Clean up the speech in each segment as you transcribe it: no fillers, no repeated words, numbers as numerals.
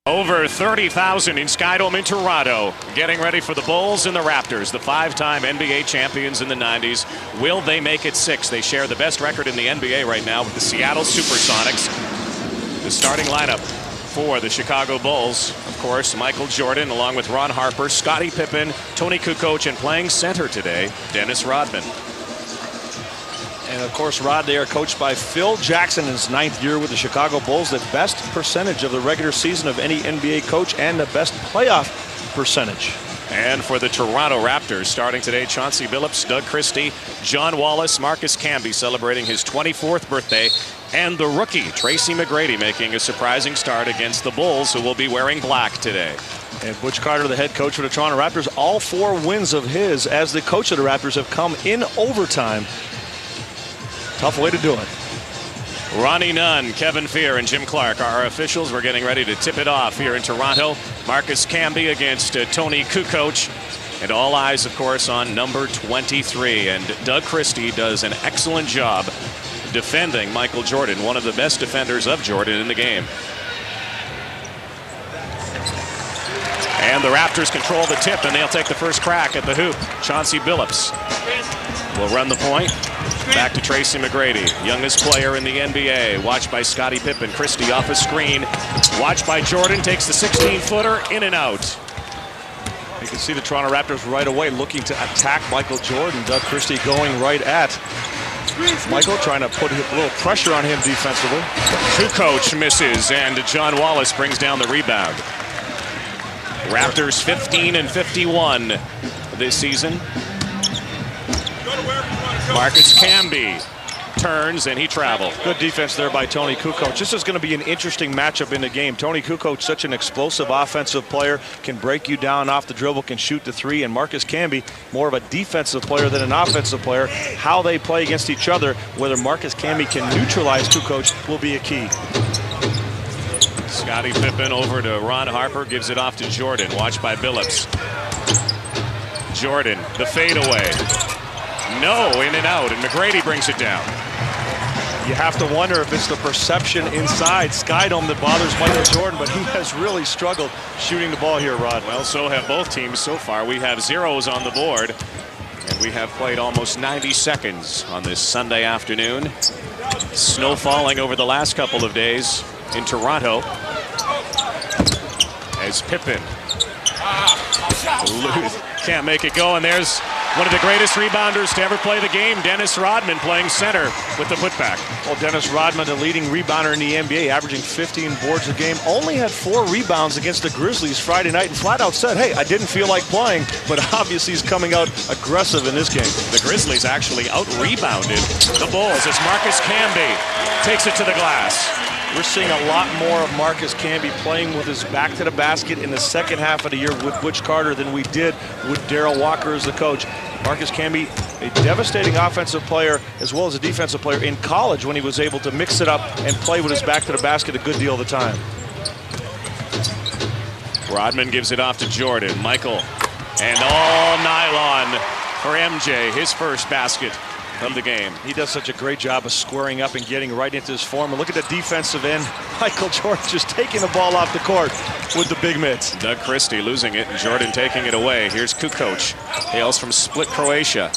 Over 30,000 in Skydome in Toronto, getting ready for the Bulls and the Raptors, the five-time NBA champions in the 90s. Will they make it 6? They share the best record in the NBA right now with the Seattle Supersonics. The starting lineup for the Chicago Bulls, of course, Michael Jordan along with Ron Harper, Scottie Pippen, Tony Kukoc, and playing center today, Dennis Rodman. And of course, Rod, they are coached by Phil Jackson in his 9th year with the Chicago Bulls. The best percentage of the regular season of any NBA coach and the best playoff percentage. And for the Toronto Raptors, starting today, Chauncey Billups, Doug Christie, John Wallace, Marcus Camby celebrating his 24th birthday, and the rookie, Tracy McGrady, making a surprising start against the Bulls, who will be wearing black today. And Butch Carter, the head coach for the Toronto Raptors, all 4 wins of his as the coach of the Raptors have come in overtime. Tough way to do it. Ronnie Nunn, Kevin Fear, and Jim Clark are our officials. We're getting ready to tip it off here in Toronto. Marcus Camby against Tony Kukoc. And all eyes, of course, on number 23. And Doug Christie does an excellent job defending Michael Jordan, one of the best defenders of Jordan in the game. And the Raptors control the tip, and they'll take the first crack at the hoop. Chauncey Billups will run the point. Back to Tracy McGrady, youngest player in the NBA. Watched by Scottie Pippen. Christie off a screen. Watched by Jordan. Takes the 16-footer in and out. You can see the Toronto Raptors right away looking to attack Michael Jordan. Doug Christie going right at Michael, trying to put a little pressure on him defensively. Kukoc misses, and John Wallace brings down the rebound. Raptors 15 and 51 this season. Marcus Camby turns and he travels. Good defense there by Tony Kukoc. This is going to be an interesting matchup in the game. Tony Kukoc, such an explosive offensive player, can break you down off the dribble, can shoot the 3, and Marcus Camby, more of a defensive player than an offensive player. How they play against each other, whether Marcus Camby can neutralize Kukoc, will be a key. Scottie Pippen over to Ron Harper, gives it off to Jordan, watched by Billups. Jordan, the fadeaway. No, in and out, and McGrady brings it down. You have to wonder if it's the perception inside Skydome that bothers Michael Jordan, but he has really struggled shooting the ball here, Rod. Well, so have both teams so far. We have zeros on the board, and we have played almost 90 seconds on this Sunday afternoon. Snow falling over the last couple of days in Toronto. As Pippen can't make it go, and there's one of the greatest rebounders to ever play the game, Dennis Rodman, playing center with the putback. Well, Dennis Rodman, the leading rebounder in the NBA, averaging 15 boards a game, only had 4 rebounds against the Grizzlies Friday night, and flat out said, hey, I didn't feel like playing, but obviously he's coming out aggressive in this game. The Grizzlies actually out-rebounded the Bulls as Marcus Camby takes it to the glass. We're seeing a lot more of Marcus Camby playing with his back to the basket in the second half of the year with Butch Carter than we did with Darrell Walker as the coach. Marcus Camby, a devastating offensive player as well as a defensive player in college when he was able to mix it up and play with his back to the basket a good deal of the time. Rodman gives it off to Jordan. Michael, and all nylon for MJ, his first basket of the game. He does such a great job of squaring up and getting right into his form. And look at the defensive end. Michael Jordan just taking the ball off the court with the big mitts. Doug Christie losing it and Jordan taking it away. Here's Kukoc. Hails from Split, Croatia.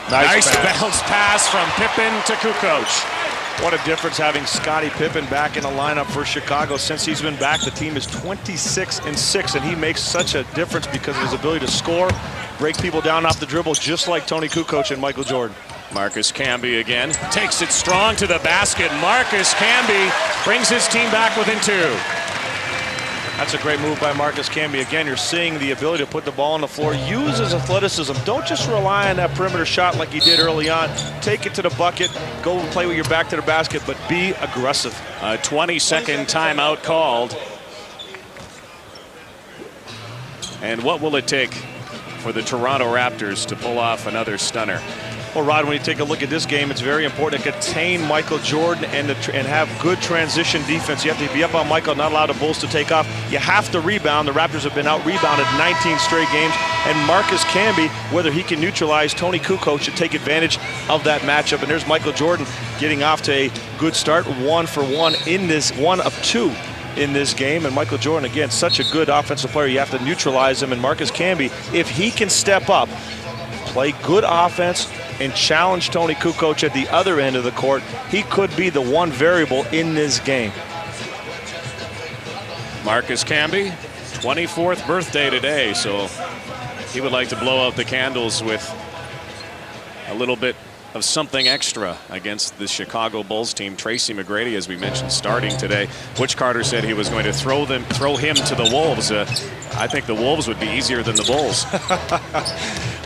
Nice bounce pass from Pippen to Kukoc. What a difference having Scottie Pippen back in the lineup for Chicago. Since he's been back, the team is 26-6, and he makes such a difference because of his ability to score, break people down off the dribble, just like Tony Kukoc and Michael Jordan. Marcus Camby again, takes it strong to the basket. Marcus Camby brings his team back within 2. That's a great move by Marcus Camby. Again, you're seeing the ability to put the ball on the floor, use his athleticism. Don't just rely on that perimeter shot like he did early on. Take it to the bucket, go and play with your back to the basket, but be aggressive. A 20-second timeout called. And what will it take for the Toronto Raptors to pull off another stunner? Well, Rod, when you take a look at this game, it's very important to contain Michael Jordan and have good transition defense. You have to be up on Michael, not allow the Bulls to take off. You have to rebound. The Raptors have been out-rebounded 19 straight games. And Marcus Camby, whether he can neutralize Tony Kukoc, should take advantage of that matchup. And there's Michael Jordan getting off to a good start, 1 for 1 in this, 1 of 2 in this game. And Michael Jordan, again, such a good offensive player. You have to neutralize him. And Marcus Camby, if he can step up, play good offense, and challenge Toni Kukoc at the other end of the court, he could be the one variable in this game. Marcus Camby, 24th birthday today, so he would like to blow out the candles with a little bit of something extra against the Chicago Bulls team. Tracy McGrady, as we mentioned, starting today. Butch Carter said he was going to throw him to the Wolves. I think the Wolves would be easier than the Bulls.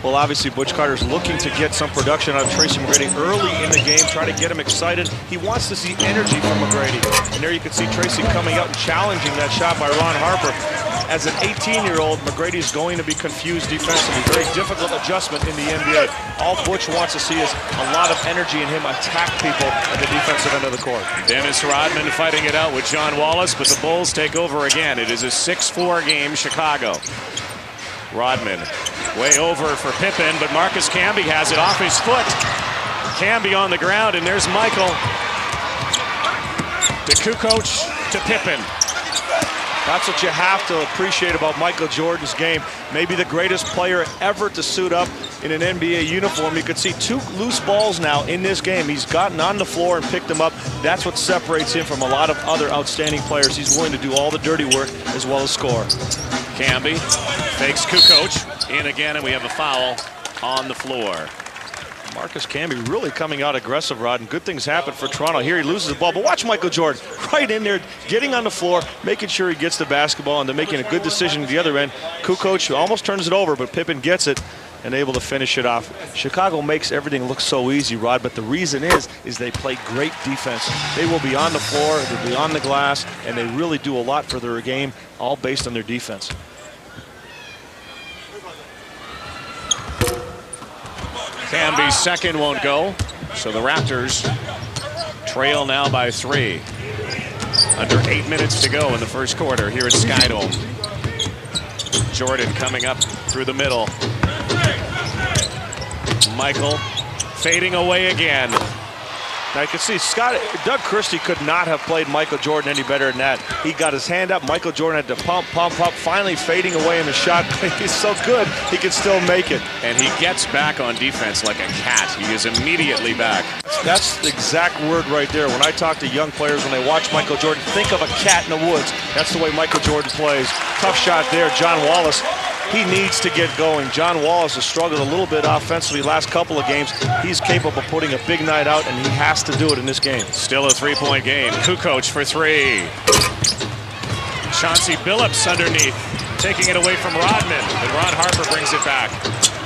Well, obviously, Butch Carter's looking to get some production out of Tracy McGrady early in the game, try to get him excited. He wants to see energy from McGrady. And there you can see Tracy coming out and challenging that shot by Ron Harper. As an 18-year-old, McGrady's going to be confused defensively. Very difficult adjustment in the NBA. All Butch wants to see is a lot of energy in him attack people at the defensive end of the court. Dennis Rodman fighting it out with John Wallace, but the Bulls take over again. It is a 6-4 game, Chicago. Rodman way over for Pippen, but Marcus Camby has it off his foot. Camby on the ground, and there's Michael. To Kukoc, to Pippen. That's what you have to appreciate about Michael Jordan's game. Maybe the greatest player ever to suit up in an NBA uniform. You could see 2 loose balls now in this game. He's gotten on the floor and picked them up. That's what separates him from a lot of other outstanding players. He's willing to do all the dirty work as well as score. Camby fakes Kukoc in again, and we have a foul on the floor. Marcus Camby really coming out aggressive, Rod, and good things happen for Toronto. Here he loses the ball, but watch Michael Jordan right in there, getting on the floor, making sure he gets the basketball, and then making a good decision at the other end. Kukoc almost turns it over, but Pippen gets it and able to finish it off. Chicago makes everything look so easy, Rod, but the reason is they play great defense. They will be on the floor, they'll be on the glass, and they really do a lot for their game, all based on their defense. Camby's second won't go, so the Raptors trail now by 3. Under 8 minutes to go in the first quarter here at Skydome. Jordan coming up through the middle. Michael fading away again. Now you can see Doug Christie could not have played Michael Jordan any better than that. He got his hand up. Michael Jordan had to pump, finally fading away in the shot. He's so good, he can still make it. And he gets back on defense like a cat. He is immediately back. That's the exact word right there. When I talk to young players, when they watch Michael Jordan, think of a cat in the woods. That's the way Michael Jordan plays. Tough shot there, John Wallace. He needs to get going. John Wallace has struggled a little bit offensively last couple of games. He's capable of putting a big night out, and he has to do it in this game. Still a 3-point game. Kukoc for 3. Chauncey Billups underneath, taking it away from Rodman, and Ron Harper brings it back.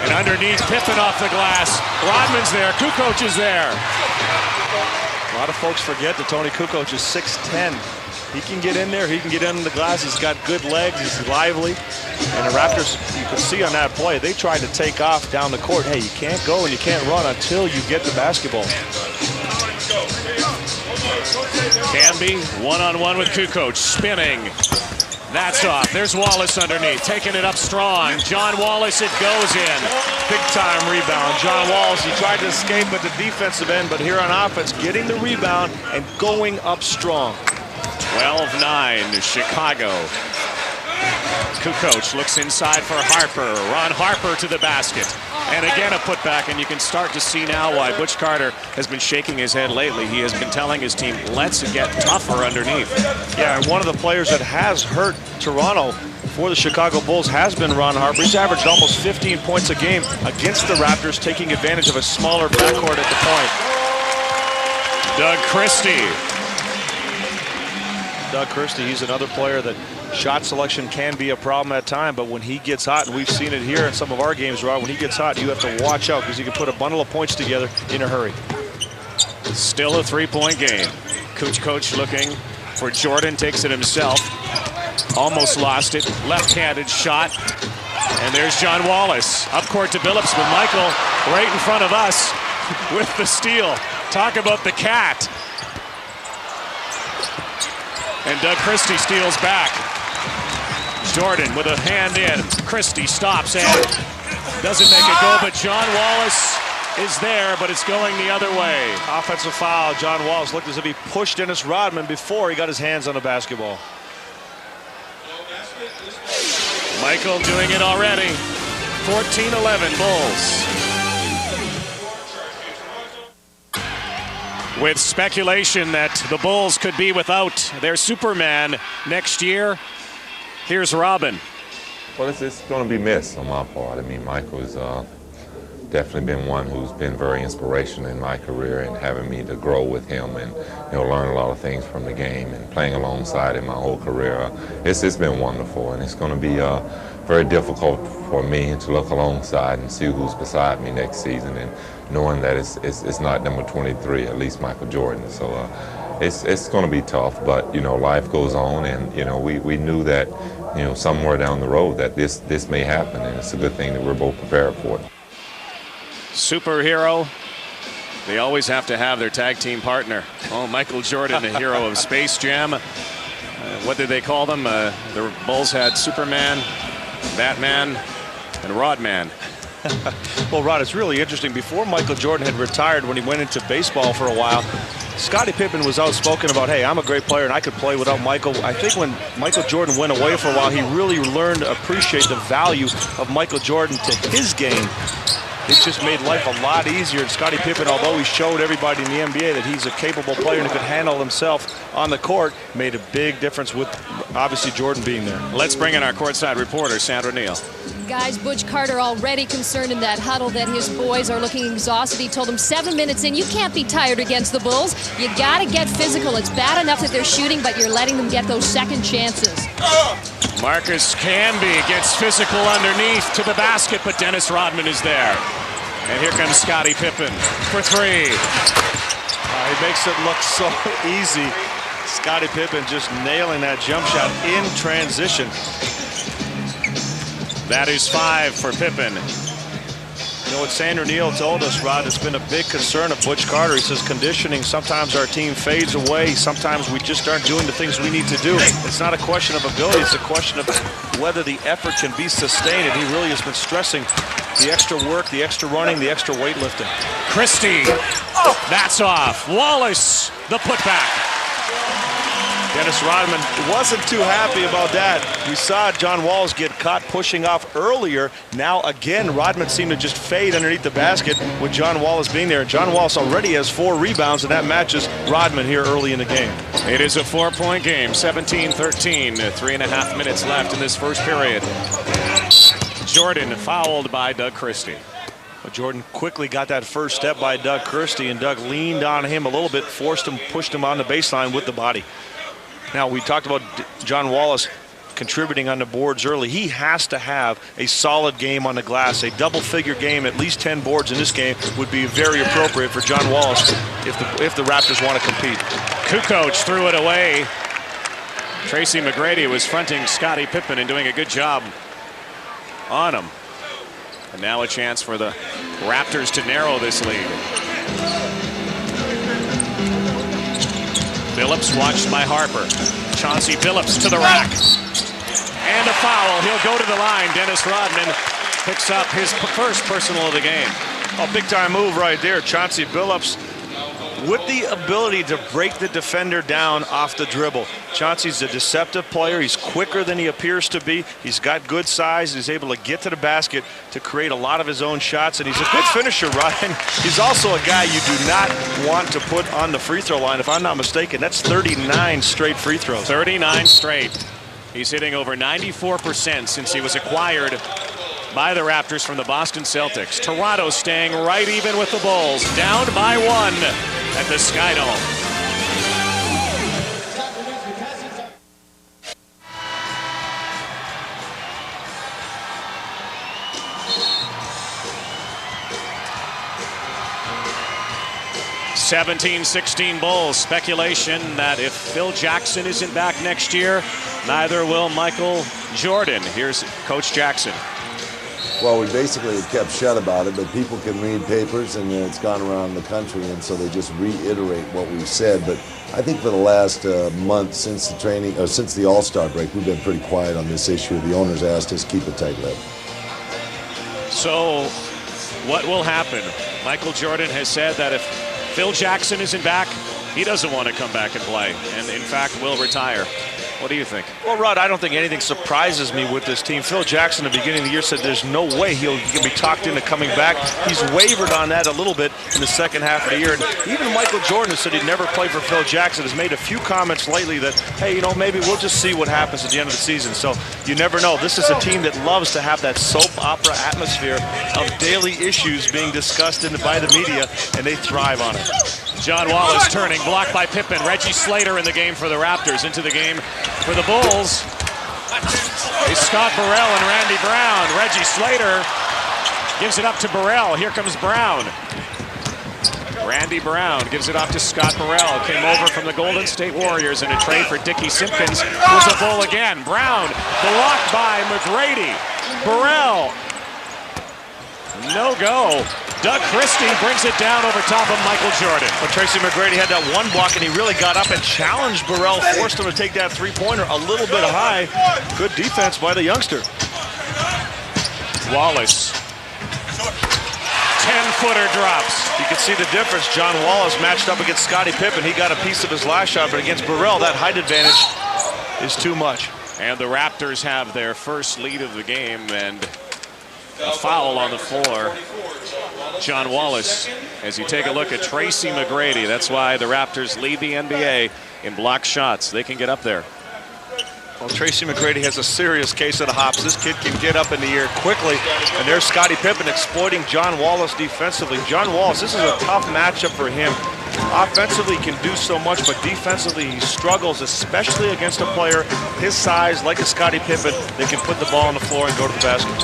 And underneath, Pippen off the glass. Rodman's there, Kukoc is there. A lot of folks forget that Toni Kukoc is 6'10". He can get in there, he can get in the glass, he's got good legs, he's lively. And the Raptors, you can see on that play, they tried to take off down the court. Hey, you can't go and you can't run until you get the basketball. Camby one-on-one with Kukoc, spinning. That's off. There's Wallace underneath, taking it up strong. John Wallace, it goes in. Big time rebound. John Wallace, he tried to escape at the defensive end, but here on offense, getting the rebound and going up strong. 12-9, Chicago. Kukoc looks inside for Harper. Ron Harper to the basket. And again a putback, and you can start to see now why Butch Carter has been shaking his head lately. He has been telling his team, let's get tougher underneath. Yeah, and one of the players that has hurt Toronto for the Chicago Bulls has been Ron Harper. He's averaged almost 15 points a game against the Raptors, taking advantage of a smaller backcourt at the point. Doug Christie. Doug Christie, he's another player that shot selection can be a problem at times, but when he gets hot, and we've seen it here in some of our games, Rod, when he gets hot, you have to watch out because he can put a bundle of points together in a hurry. Still a 3-point game. Kukoc looking for Jordan, takes it himself. Almost lost it. Left-handed shot. And there's John Wallace. Up court to Billups with Michael right in front of us with the steal. Talk about the cat. And Doug Christie steals back. Jordan with a hand in. Christie stops and doesn't make it go, but John Wallace is there, but it's going the other way. Offensive foul. John Wallace looked as if he pushed Dennis Rodman before he got his hands on the basketball. Michael doing it already. 14-11 Bulls. With speculation that the Bulls could be without their Superman next year, here's Robin. Well, it's going to be missed on my part. I mean, Michael's definitely been one who's been very inspirational in my career and having me to grow with him and learn a lot of things from the game and playing alongside him my whole career. It's been wonderful, and it's going to be very difficult for me to look alongside and see who's beside me next season, and knowing that it's not number 23, at least Michael Jordan. So it's going to be tough, but life goes on, and we knew that somewhere down the road that this may happen, and it's a good thing that we're both prepared for it. Superhero. They always have to have their tag team partner. Oh, Michael Jordan, the hero of Space Jam. What did they call them? The Bulls had Superman, Batman, and Rodman. Well, Rod, it's really interesting. Before Michael Jordan had retired, when he went into baseball for a while, Scottie Pippen was outspoken about, hey, I'm a great player and I could play without Michael. I think when Michael Jordan went away for a while, he really learned to appreciate the value of Michael Jordan to his game. It just made life a lot easier. And Scottie Pippen, although he showed everybody in the NBA that he's a capable player and could handle himself on the court, made a big difference with, obviously, Jordan being there. Let's bring in our courtside reporter, Sandra Neal. Guys, Butch Carter already concerned in that huddle that his boys are looking exhausted. He told them 7 minutes in, you can't be tired against the Bulls. You got to get physical. It's bad enough that they're shooting, but you're letting them get those second chances. Marcus Camby gets physical underneath to the basket, but Dennis Rodman is there. And here comes Scottie Pippen for three. He makes it look so easy. Scottie Pippen just nailing that jump shot in transition. That is 5 for Pippen. You know what Sandra Neal told us, Rod, it's been a big concern of Butch Carter. He says conditioning, sometimes our team fades away. Sometimes we just aren't doing the things we need to do. It's not a question of ability. It's a question of whether the effort can be sustained. And he really has been stressing the extra work, the extra running, the extra weightlifting. Christie, that's off. Wallace, the putback. Dennis Rodman wasn't too happy about that. We saw John Wallace get caught pushing off earlier. Now again, Rodman seemed to just fade underneath the basket with John Wallace being there. John Wallace already has 4 rebounds, and that matches Rodman here early in the game. It is a 4-point game, 17-13, 3.5 minutes left in this first period. Jordan fouled by Doug Christie. But Jordan quickly got that first step by Doug Christie, and Doug leaned on him a little bit, forced him, pushed him on the baseline with the body. Now, we talked about John Wallace contributing on the boards early. He has to have a solid game on the glass. A double-figure game, at least 10 boards in this game, would be very appropriate for John Wallace if the Raptors want to compete. Kukoc threw it away. Tracy McGrady was fronting Scottie Pippen and doing a good job on him. And now a chance for the Raptors to narrow this lead. Billups watched by Harper. Chauncey Billups to the rack. And a foul. He'll go to the line. Dennis Rodman picks up his first personal of the game. Oh, big-time move right there. Chauncey Billups with the ability to break the defender down off the dribble. Chauncey's a deceptive player. He's quicker than he appears to be. He's got good size. He's able to get to the basket to create a lot of his own shots, and he's a good finisher, Ryan. He's also a guy you do not want to put on the free throw line. If I'm not mistaken, that's 39 straight free throws. 39 straight. He's hitting over 94% since he was acquired by the Raptors from the Boston Celtics. Toronto staying right even with the Bulls, down by 1 at the Skydome. (17-16) Bulls. Speculation that if Phil Jackson isn't back next year, neither will Michael Jordan. Here's Coach Jackson. Well, we basically kept shut about it, but people can read papers, and it's gone around the country, and so they just reiterate what we've said. But I think for the last month since the training, or since the All-Star break, we've been pretty quiet on this issue. The owners asked us to keep a tight lip. So, what will happen? Michael Jordan has said that if Phil Jackson isn't back, he doesn't want to come back and play, and in fact will retire. What do you think? Well, Rod, I don't think anything surprises me with this team. Phil Jackson at the beginning of the year said there's no way he can be talked into coming back. He's wavered on that a little bit in the second half of the year. And even Michael Jordan, who said he'd never play for Phil Jackson, has made a few comments lately that, hey, you know, maybe we'll just see what happens at the end of the season. So you never know. This is a team that loves to have that soap opera atmosphere of daily issues being discussed by the media, and they thrive on it. John Wallace turning, blocked by Pippen. Reggie Slater in the game for the Raptors. Into the game for the Bulls is Scott Burrell and Randy Brown. Reggie Slater gives it up to Burrell. Here comes Brown. Randy Brown gives it off to Scott Burrell. Came over from the Golden State Warriors in a trade for Dickie Simpkins, who's a Bull again. Brown blocked by McGrady. Burrell, no go. Doug Christie brings it down over top of Michael Jordan. But Tracy McGrady had that one block, and he really got up and challenged Burrell, forced him to take that three-pointer a little bit high. Good defense by the youngster. Wallace. 10-footer drops. You can see the difference. John Wallace matched up against Scottie Pippen. He got a piece of his last shot, but against Burrell, that height advantage is too much. And the Raptors have their first lead of the game, and a foul on the floor. John Wallace, as you take a look at Tracy McGrady, that's why the Raptors lead the NBA in block shots. They can get up there. Well, Tracy McGrady has a serious case of the hops. This kid can get up in the air quickly, and there's Scottie Pippen exploiting John Wallace defensively. John Wallace, this is a tough matchup for him. Offensively, he can do so much, but defensively, he struggles, especially against a player his size, like a Scottie Pippen, that can put the ball on the floor and go to the basket.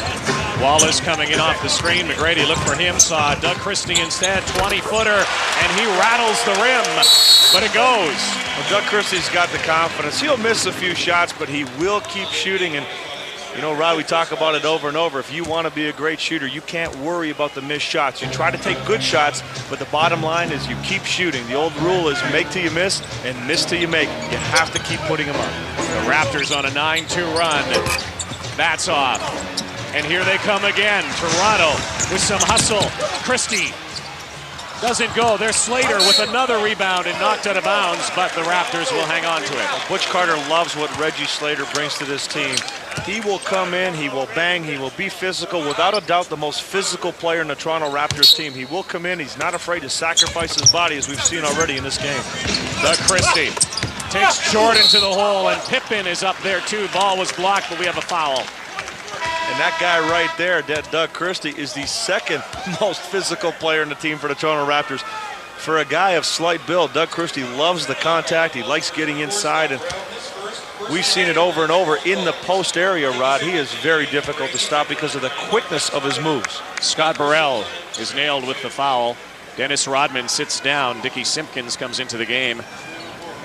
Wallace coming in off the screen. McGrady looked for him, saw Doug Christie instead, 20-footer, and he rattles the rim, but it goes. Well, Doug Christie's got the confidence. He'll miss a few shots, but he will keep shooting. And, you know, Rod, we talk about it over and over. If you want to be a great shooter, you can't worry about the missed shots. You try to take good shots, but the bottom line is you keep shooting. The old rule is make till you miss and miss till you make. You have to keep putting them up. The Raptors on a 9-2 run. That's off. And here they come again. Toronto with some hustle. Christie doesn't go. There's Slater with another rebound and knocked out of bounds, but the Raptors will hang on to it. Butch Carter loves what Reggie Slater brings to this team. He will come in, he will bang, he will be physical. Without a doubt, the most physical player in the Toronto Raptors team. He will come in, he's not afraid to sacrifice his body, as we've seen already in this game. Doug Christie takes Jordan to the hole, and Pippen is up there too. Ball was blocked, but we have a foul. And that guy right there, Doug Christie, is the second most physical player in the team for the Toronto Raptors. For a guy of slight build, Doug Christie loves the contact. He likes getting inside, and we've seen it over and over in the post area, Rod. He is very difficult to stop because of the quickness of his moves. Scott Burrell is nailed with the foul. Dennis Rodman sits down. Dickie Simpkins comes into the game.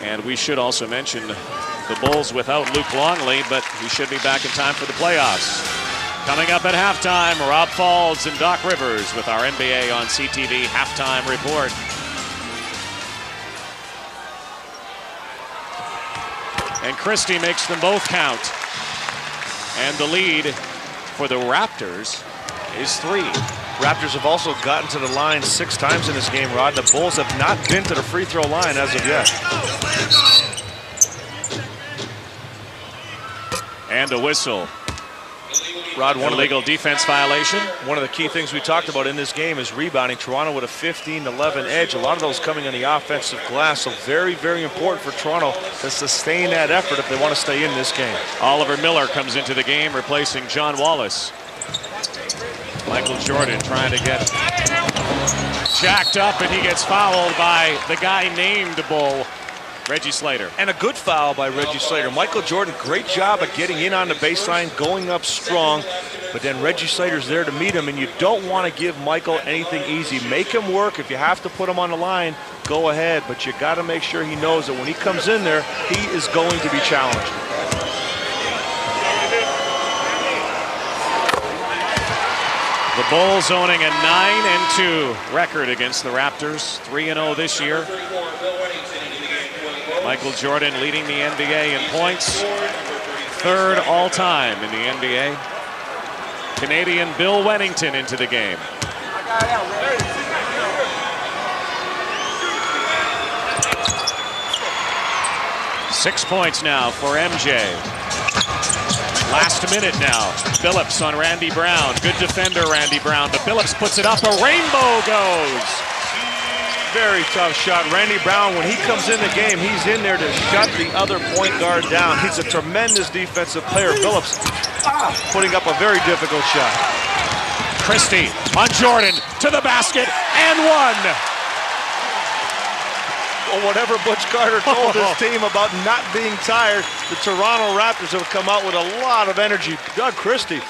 And we should also mention the Bulls without Luke Longley, but he should be back in time for the playoffs. Coming up at halftime, Rob Falls and Doc Rivers with our NBA on CTV halftime report. And Christie makes them both count. And the lead for the Raptors is 3. Raptors have also gotten to the line 6 times in this game, Rod. The Bulls have not been to the free throw line as of yet. And a whistle. Rod, one illegal defense violation. One of the key things we talked about in this game is rebounding. Toronto with a 15-11 edge. A lot of those coming on the offensive glass. So very, very important for Toronto to sustain that effort if they want to stay in this game. Oliver Miller comes into the game, replacing John Wallace. Michael Jordan trying to get jacked up, and he gets fouled by the guy named Bull, Reggie Slater. And a good foul by Reggie Slater. Michael Jordan, great job at getting in on the baseline, going up strong, but then Reggie Slater's there to meet him, and you don't want to give Michael anything easy. Make him work. If you have to put him on the line, go ahead, but you got to make sure he knows that when he comes in there, he is going to be challenged. The Bulls owning a 9-2 record against the Raptors, 3-0 this year. Michael Jordan leading the NBA in points, 3rd all-time in the NBA. Canadian Bill Wennington into the game. 6 points now for MJ. Last minute now. Phillips on Randy Brown. Good defender, Randy Brown, but Phillips puts it up. A rainbow goes. Very tough shot. Randy Brown, when he comes in the game, he's in there to shut the other point guard down. He's a tremendous defensive player. Phillips putting up a very difficult shot. Christie on Jordan to the basket and one. Well, whatever Butch Carter told his team about not being tired, the Toronto Raptors have come out with a lot of energy. Doug Christie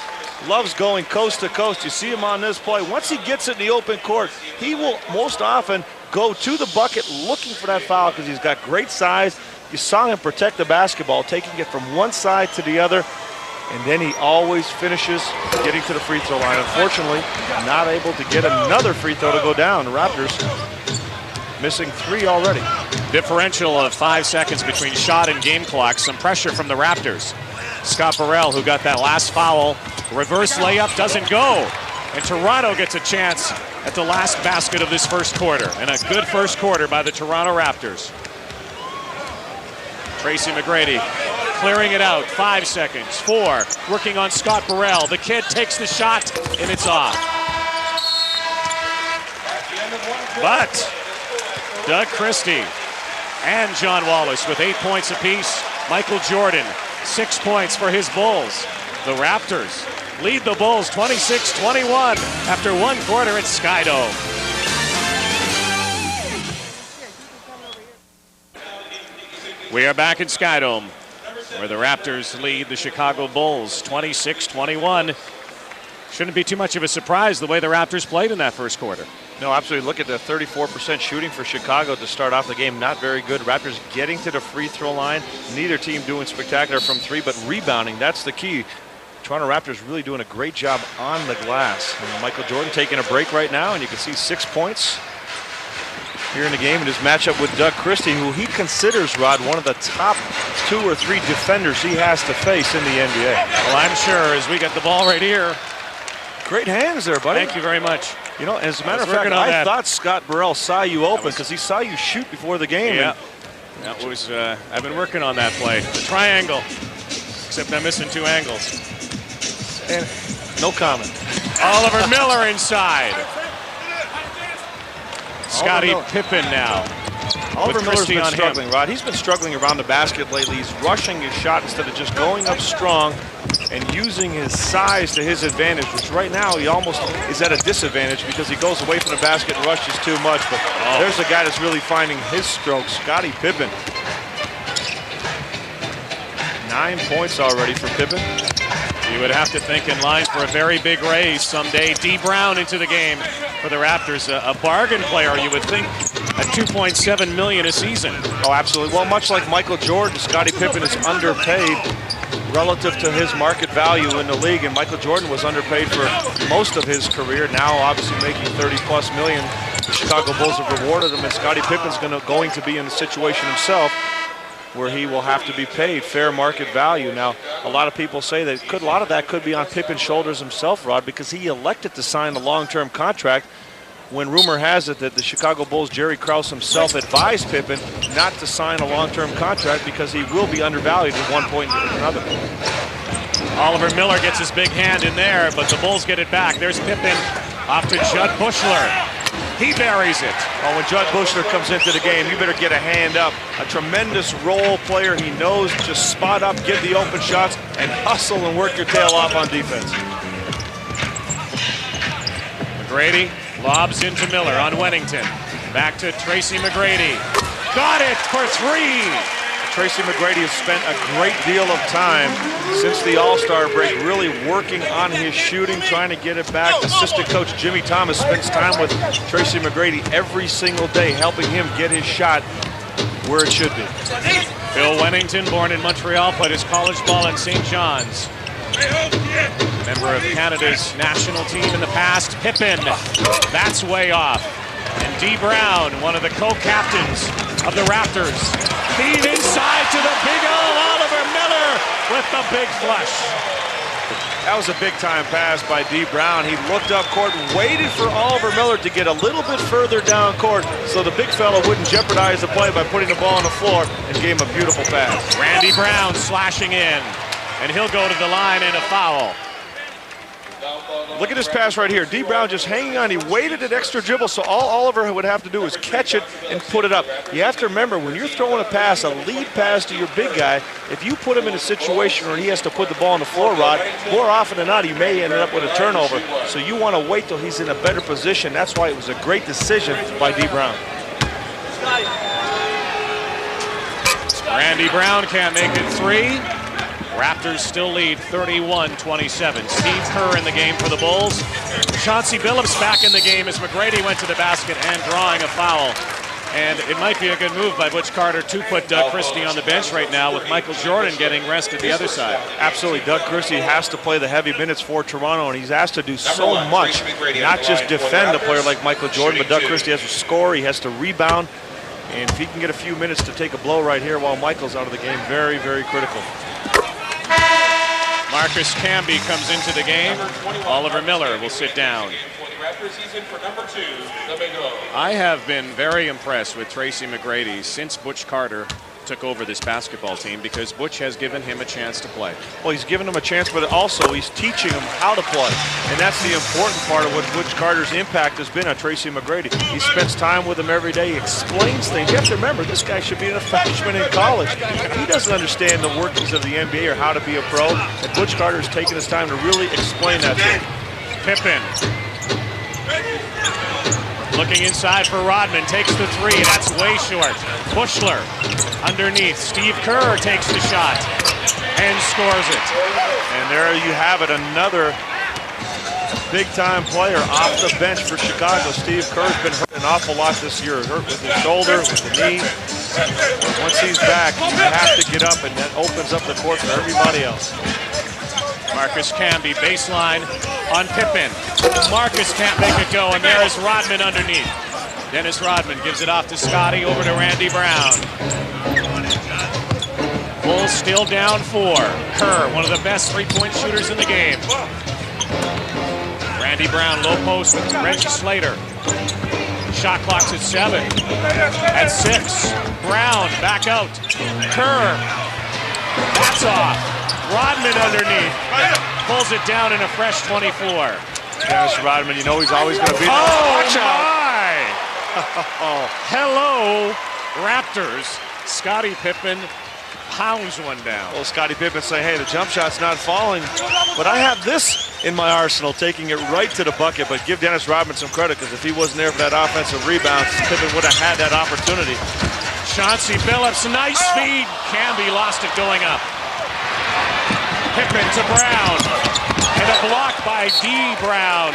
loves going coast to coast. You see him on this play. Once he gets it in the open court, he will most often go to the bucket looking for that foul because he's got great size. You saw him protect the basketball, taking it from one side to the other, and then he always finishes getting to the free throw line. Unfortunately, not able to get another free throw to go down. The Raptors missing 3 already. Differential of 5 seconds between shot and game clock. Some pressure from the Raptors. Scott Burrell, who got that last foul, reverse layup doesn't go. And Toronto gets a chance at the last basket of this first quarter. And a good first quarter by the Toronto Raptors. Tracy McGrady clearing it out. 5 seconds. 4. Working on Scott Burrell. The kid takes the shot, and it's off. But Doug Christie and John Wallace with 8 points apiece. Michael Jordan, 6 points for his Bulls. The Raptors lead the Bulls 26-21 after 1 quarter at Skydome. We are back at Skydome, where the Raptors lead the Chicago Bulls 26-21. Shouldn't be too much of a surprise the way the Raptors played in that first quarter. No, absolutely. Look at the 34% shooting for Chicago to start off the game. Not very good. Raptors getting to the free throw line. Neither team doing spectacular from 3, but rebounding, that's the key. Toronto Raptors really doing a great job on the glass. And Michael Jordan taking a break right now, and you can see 6 points here in the game in his matchup with Doug Christie, who he considers, Rod, one of the top 2 or 3 defenders he has to face in the NBA. Well, I'm sure as we get the ball right here. Great hands there, buddy. Thank you very much. You know, as a matter of fact, I thought Scott Burrell saw you open because he saw you shoot before the game. Yeah, that was, I've been working on that play. The triangle, except I'm missing 2 angles. And no comment. Oliver Miller inside. Scottie Pippen now. Oliver Miller's been struggling, Rod. He's been struggling around the basket lately. He's rushing his shot instead of just going up strong and using his size to his advantage, which right now he almost is at a disadvantage because he goes away from the basket and rushes too much. But there's a guy that's really finding his stroke, Scottie Pippen. 9 points already for Pippen. You would have to think in line for a very big raise someday. D. Brown into the game for the Raptors. A bargain player, you would think, at $2.7 million a season. Oh, absolutely. Well, much like Michael Jordan, Scottie Pippen is underpaid relative to his market value in the league, and Michael Jordan was underpaid for most of his career. Now, obviously, making $30+ million. The Chicago Bulls have rewarded him, and Scottie Pippen's going to be in the situation himself where he will have to be paid fair market value. Now, a lot of people say that a lot of that could be on Pippen's shoulders himself, Rod, because he elected to sign the long-term contract when rumor has it that the Chicago Bulls' Jerry Krause himself advised Pippen not to sign a long-term contract because he will be undervalued at one point or another. Oliver Miller gets his big hand in there, but the Bulls get it back. There's Pippen off to Judd Buechler. He buries it. Oh, when Judd Buechler comes into the game, you better get a hand up. A tremendous role player. He knows just spot up, get the open shots, and hustle and work your tail off on defense. McGrady lobs into Miller on Wennington. Back to Tracy McGrady. Got it for 3. Tracy McGrady has spent a great deal of time since the All-Star break really working on his shooting, trying to get it back. Assistant coach Jimmy Thomas spends time with Tracy McGrady every single day, helping him get his shot where it should be. Bill Wennington, born in Montreal, played his college ball at St. John's. Member of Canada's national team in the past. Pippen, that's way off. And D. Brown, one of the co-captains of the Raptors. Feed inside to the big O, Oliver Miller with the big flush. That was a big-time pass by Dee Brown. He looked up court and waited for Oliver Miller to get a little bit further down court so the big fella wouldn't jeopardize the play by putting the ball on the floor, and gave him a beautiful pass. Randy Brown slashing in, and he'll go to the line and a foul. Look at this pass right here. Dee Brown just hanging on. He waited an extra dribble, so all Oliver would have to do is catch it and put it up. You have to remember, when you're throwing a pass, a lead pass to your big guy, if you put him in a situation where he has to put the ball on the floor, Rod, more often than not, he may end up with a turnover. So you want to wait till he's in a better position. That's why it was a great decision by Dee Brown. Randy Brown can't make it three. Raptors still lead 31-27. Steve Kerr in the game for the Bulls. Chauncey Billups back in the game as McGrady went to the basket and drawing a foul. And it might be a good move by Butch Carter to put Doug Christie on the bench right now, with Michael Jordan getting rest at the other side. Absolutely. Doug Christie has to play the heavy minutes for Toronto, and he's asked to do so much, not just defend a player like Michael Jordan, but Doug Christie has to score, he has to rebound, and if he can get a few minutes to take a blow right here while Michael's out of the game, very, very critical. Marcus Camby comes into the game. Oliver Miller will sit down. I have been very impressed with Tracy McGrady since Butch Carter took over this basketball team, because Butch has given him a chance to play. Well, he's given him a chance, but also he's teaching him how to play. And that's the important part of what Butch Carter's impact has been on Tracy McGrady. He spends time with him every day. He explains things. You have to remember, this guy should be a freshman in college. He doesn't understand the workings of the NBA or how to be a pro. And Butch Carter's taken his time to really explain that to him. Pippen. Looking inside for Rodman, takes the three, that's way short. Bushler underneath, Steve Kerr takes the shot and scores it. And there you have it, another big-time player off the bench for Chicago. Steve Kerr's been hurt an awful lot this year, hurt with his shoulder, with the knee. Once he's back, you have to get up, and that opens up the court for everybody else. Marcus Camby, baseline on Pippen. Marcus can't make it go, and there is Rodman underneath. Dennis Rodman gives it off to Scotty, over to Randy Brown. Bulls still down 4. Kerr, one of the best three-point shooters in the game. Randy Brown, low post with Reggie Slater. Shot clock's at 7. At 6, Brown back out. Kerr, that's off. Rodman underneath, pulls it down in a fresh 24. Dennis Rodman, you know he's always going to be there. Oh, my! Hello, Raptors. Scottie Pippen pounds one down. Well, Scottie Pippen saying, hey, the jump shot's not falling, but I have this in my arsenal, taking it right to the bucket. But give Dennis Rodman some credit, because if he wasn't there for that offensive rebound, Pippen would have had that opportunity. Chauncey Billups, nice feed. Camby lost it going up. Pippen to Brown, and a block by Dee Brown.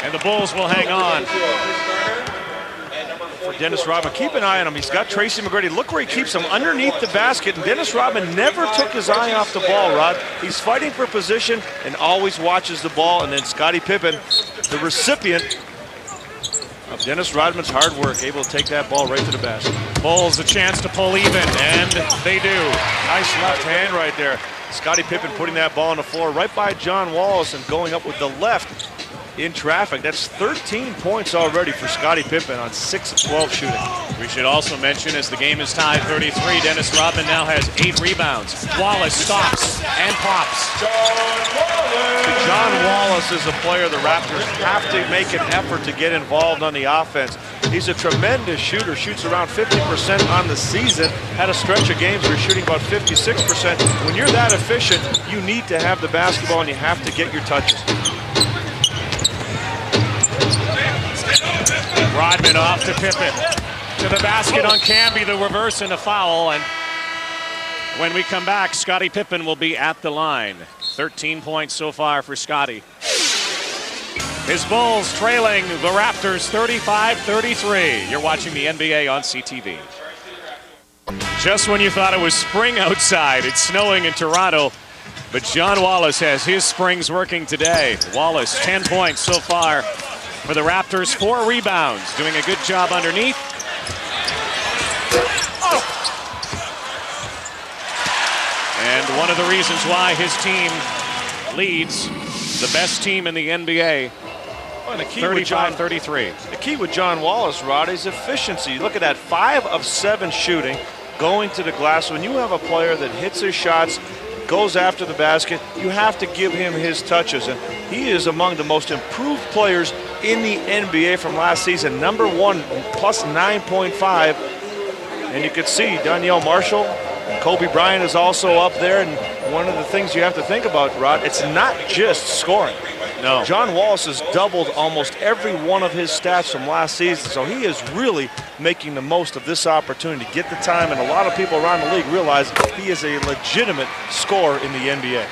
And the Bulls will hang on. For Dennis Rodman, keep an eye on him. He's got Tracy McGrady. Look where he keeps him, underneath the basket. And Dennis Rodman never took his eye off the ball, Rod. He's fighting for position and always watches the ball. And then Scottie Pippen, the recipient of Dennis Rodman's hard work, able to take that ball right to the basket. Bulls a chance to pull even, and they do. Nice left hand right there. Scottie Pippen putting that ball on the floor right by John Wallace and going up with the left in traffic. That's 13 points already for Scottie Pippen on 6 of 12 shooting. We should also mention, as the game is tied 33, Dennis Rodman now has 8 rebounds. Wallace stops and pops. John Wallace is a player the Raptors have to make an effort to get involved on the offense. He's a tremendous shooter, shoots around 50% on the season. Had a stretch of games where he's shooting about 56%. When you're that efficient, you need to have the basketball and you have to get your touches. Rodman off to Pippen. To the basket on Camby, the reverse and a foul. And when we come back, Scottie Pippen will be at the line. 13 points so far for Scottie. His Bulls trailing the Raptors 35-33. You're watching the NBA on CTV. Just when you thought it was spring outside, it's snowing in Toronto, but John Wallace has his springs working today. Wallace, 10 points so far for the Raptors, 4 rebounds, doing a good job underneath. And one of the reasons why his team leads the best team in the NBA. Well, the key 35-33. The key with John Wallace, Rod, is efficiency. Look at that, 5 of 7 shooting, going to the glass. When you have a player that hits his shots, goes after the basket, you have to give him his touches. And he is among the most improved players in the NBA from last season. Number 1, plus 9.5. And you can see Danielle Marshall, Kobe Bryant is also up there. And one of the things you have to think about, Rod, it's not just scoring. No. John Wallace has doubled almost every one of his stats from last season, so he is really making the most of this opportunity to get the time, and a lot of people around the league realize he is a legitimate scorer in the NBA.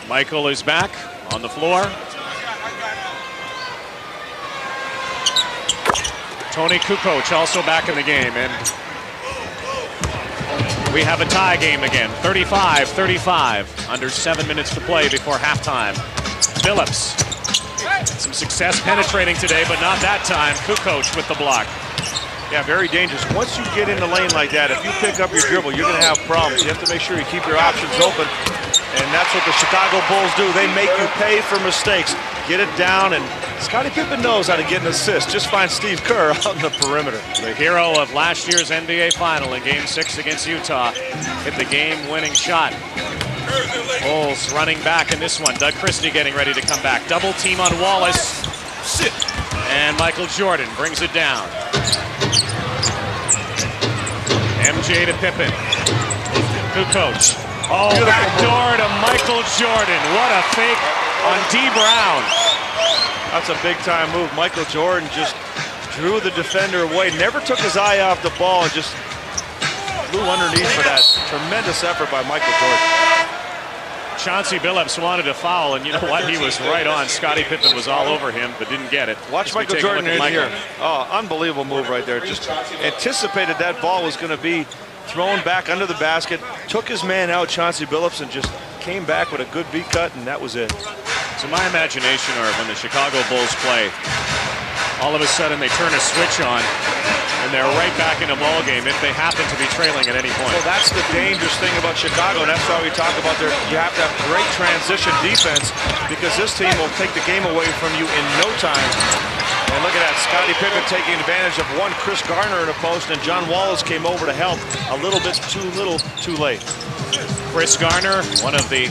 Michael is back on the floor. Toni Kukoc also back in the game, and we have a tie game again, 35-35, under 7 minutes to play before halftime. Phillips, some success penetrating today, but not that time. Kukoc with the block. Yeah, very dangerous. Once you get in the lane like that, if you pick up your dribble, you're going to have problems. You have to make sure you keep your options open, and that's what the Chicago Bulls do. They make you pay for mistakes. Get it down, and Scottie Pippen knows how to get an assist. Just find Steve Kerr out in the perimeter. The hero of last year's NBA Final in Game 6 against Utah hit the game-winning shot. Bulls running back in this one. Doug Christie getting ready to come back. Double team on Wallace. And Michael Jordan brings it down. MJ to Pippen. Kukoc. Oh, backdoor to Michael Jordan. What a fake on D. Brown. That's a big-time move. Michael Jordan just drew the defender away, never took his eye off the ball, and just flew underneath for that tremendous effort by Michael Jordan. Chauncey Billups wanted a foul, and you know what? He was right on. Scottie Pippen was all over him, but didn't get it. Watch Michael Jordan in here. Oh, unbelievable move right there. Just anticipated that ball was going to be thrown back under the basket, took his man out, Chauncey Billups, and just came back with a good beat cut, and that was it. So my imagination, or when the Chicago Bulls play, all of a sudden they turn a switch on, and they're right back in a ball game if they happen to be trailing at any point. Well, that's the dangerous thing about Chicago, and that's why we talk about you have to have great transition defense, because this team will take the game away from you in no time. And look at that, Scottie Pippen taking advantage of one Chris Garner in a post, and John Wallace came over to help a little bit too little, too late. Chris Garner, one of the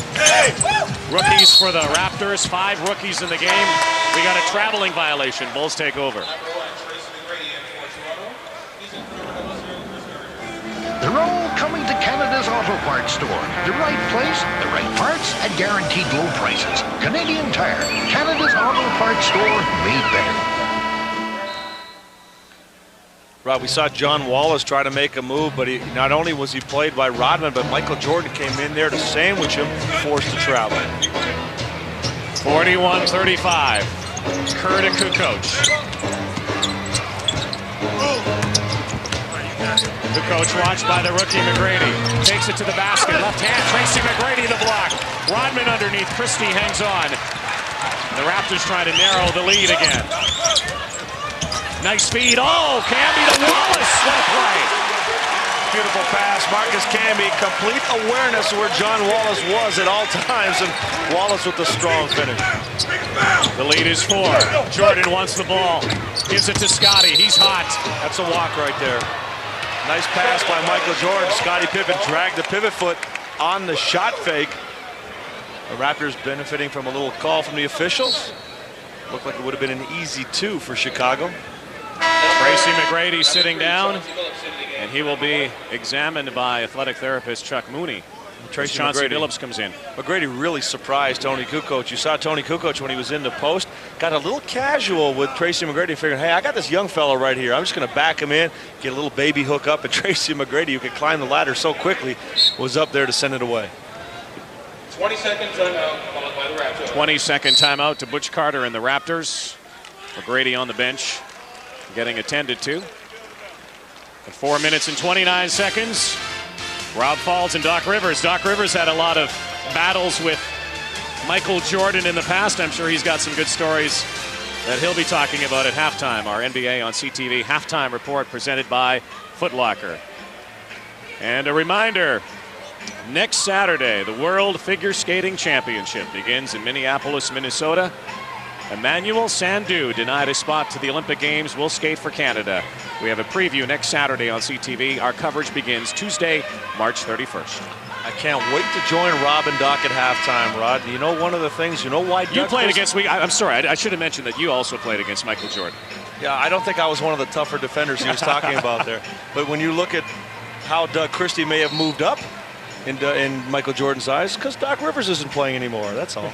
rookies for the Raptors, 5 rookies in the game. We got a traveling violation. Bulls take over. They're all coming to Canada's Auto Parts store. The right place, the right parts, at guaranteed low prices. Canadian Tire, Canada's Auto Parts store, made better. Rob, we saw John Wallace try to make a move, but not only was he played by Rodman, but Michael Jordan came in there to sandwich him, forced to travel. 41-35. Kerr to Kukoc. Kukoc watched by the rookie McGrady. Takes it to the basket. Left hand, Tracy McGrady the block. Rodman underneath. Christie hangs on. The Raptors trying to narrow the lead again. Nice feed. Oh, Camby to Wallace. What a play. Beautiful pass. Marcus Camby, complete awareness of where John Wallace was at all times, and Wallace with the strong finish. The lead is 4. Jordan wants the ball. Gives it to Scottie. He's hot. That's a walk right there. Nice pass by Michael Jordan. Scottie Pippen dragged the pivot foot on the shot fake. The Raptors benefiting from a little call from the officials. Looked like it would have been an easy 2 for Chicago. Tracy McGrady sitting down, and he will be examined by athletic therapist Chuck Mooney. Tracy Chauncey McGrady. Billups comes in. McGrady really surprised Toni Kukoc. You saw Toni Kukoc when he was in the post. Got a little casual with Tracy McGrady, figuring, hey, I got this young fellow right here. I'm just going to back him in, get a little baby hook up, and Tracy McGrady, who could climb the ladder so quickly, was up there to send it away. 20-second timeout followed by the Raptors. 20-second timeout to Butch Carter and the Raptors. McGrady on the bench, getting attended to. At 4 minutes and 29 seconds, Rob Falls and Doc Rivers. Doc Rivers had a lot of battles with Michael Jordan in the past. I'm sure he's got some good stories that he'll be talking about at halftime. Our NBA on CTV halftime report presented by Foot Locker. And a reminder, next Saturday, the World Figure Skating Championship begins in Minneapolis, Minnesota. Emmanuel Sandou, denied a spot to the Olympic Games, will skate for Canada. We have a preview next Saturday on CTV. Our coverage begins Tuesday, March 31st. I can't wait to join Rob and Doc at halftime, Rod. You know, one of the things, you know why you played against, I'm sorry, I should have mentioned that you also played against Michael Jordan. Yeah, I don't think I was one of the tougher defenders he was talking about there. But when you look at how Doug Christie may have moved up in Michael Jordan's eyes, because Doc Rivers isn't playing anymore, that's all.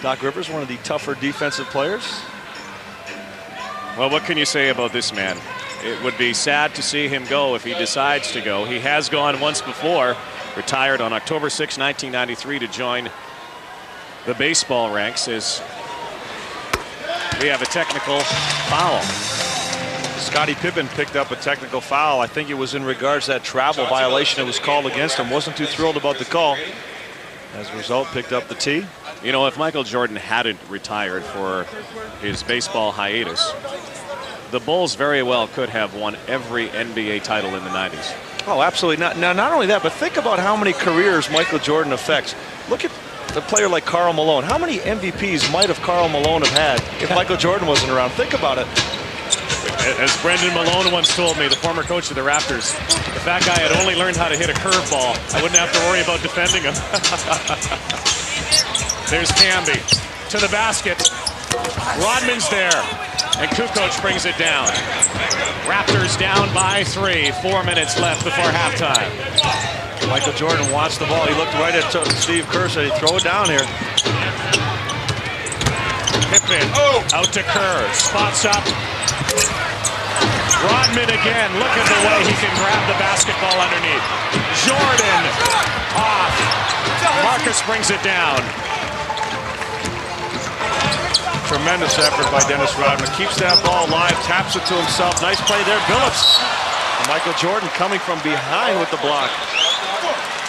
Doc Rivers, one of the tougher defensive players. Well, what can you say about this man? It would be sad to see him go if he decides to go. He has gone once before, retired on October 6, 1993 to join the baseball ranks as we have a technical foul. Scottie Pippen picked up a technical foul. I think it was in regards to that travel violation that was called against him. Wasn't too thrilled about the call. As a result, picked up the tee. You know, if Michael Jordan hadn't retired for his baseball hiatus, the Bulls very well could have won every NBA title in the 90s. Oh, absolutely. Not only that, but think about how many careers Michael Jordan affects. Look at a player like Karl Malone. How many MVPs might have Karl Malone have had if Michael Jordan wasn't around? Think about it. As Brendan Malone once told me, the former coach of the Raptors, if that guy had only learned how to hit a curveball, I wouldn't have to worry about defending him. There's Camby to the basket. Rodman's there, and Kukoc brings it down. Raptors down by 3. 4 minutes left before halftime. Michael Jordan wants the ball. He looked right at Steve Kerr, said he'd throw it down here. Pippen out to Kerr, spots up. Rodman again, look at the way he can grab the basketball underneath. Jordan off. Marcus brings it down. Tremendous effort by Dennis Rodman. Keeps that ball alive, taps it to himself. Nice play there, Billups. And Michael Jordan coming from behind with the block.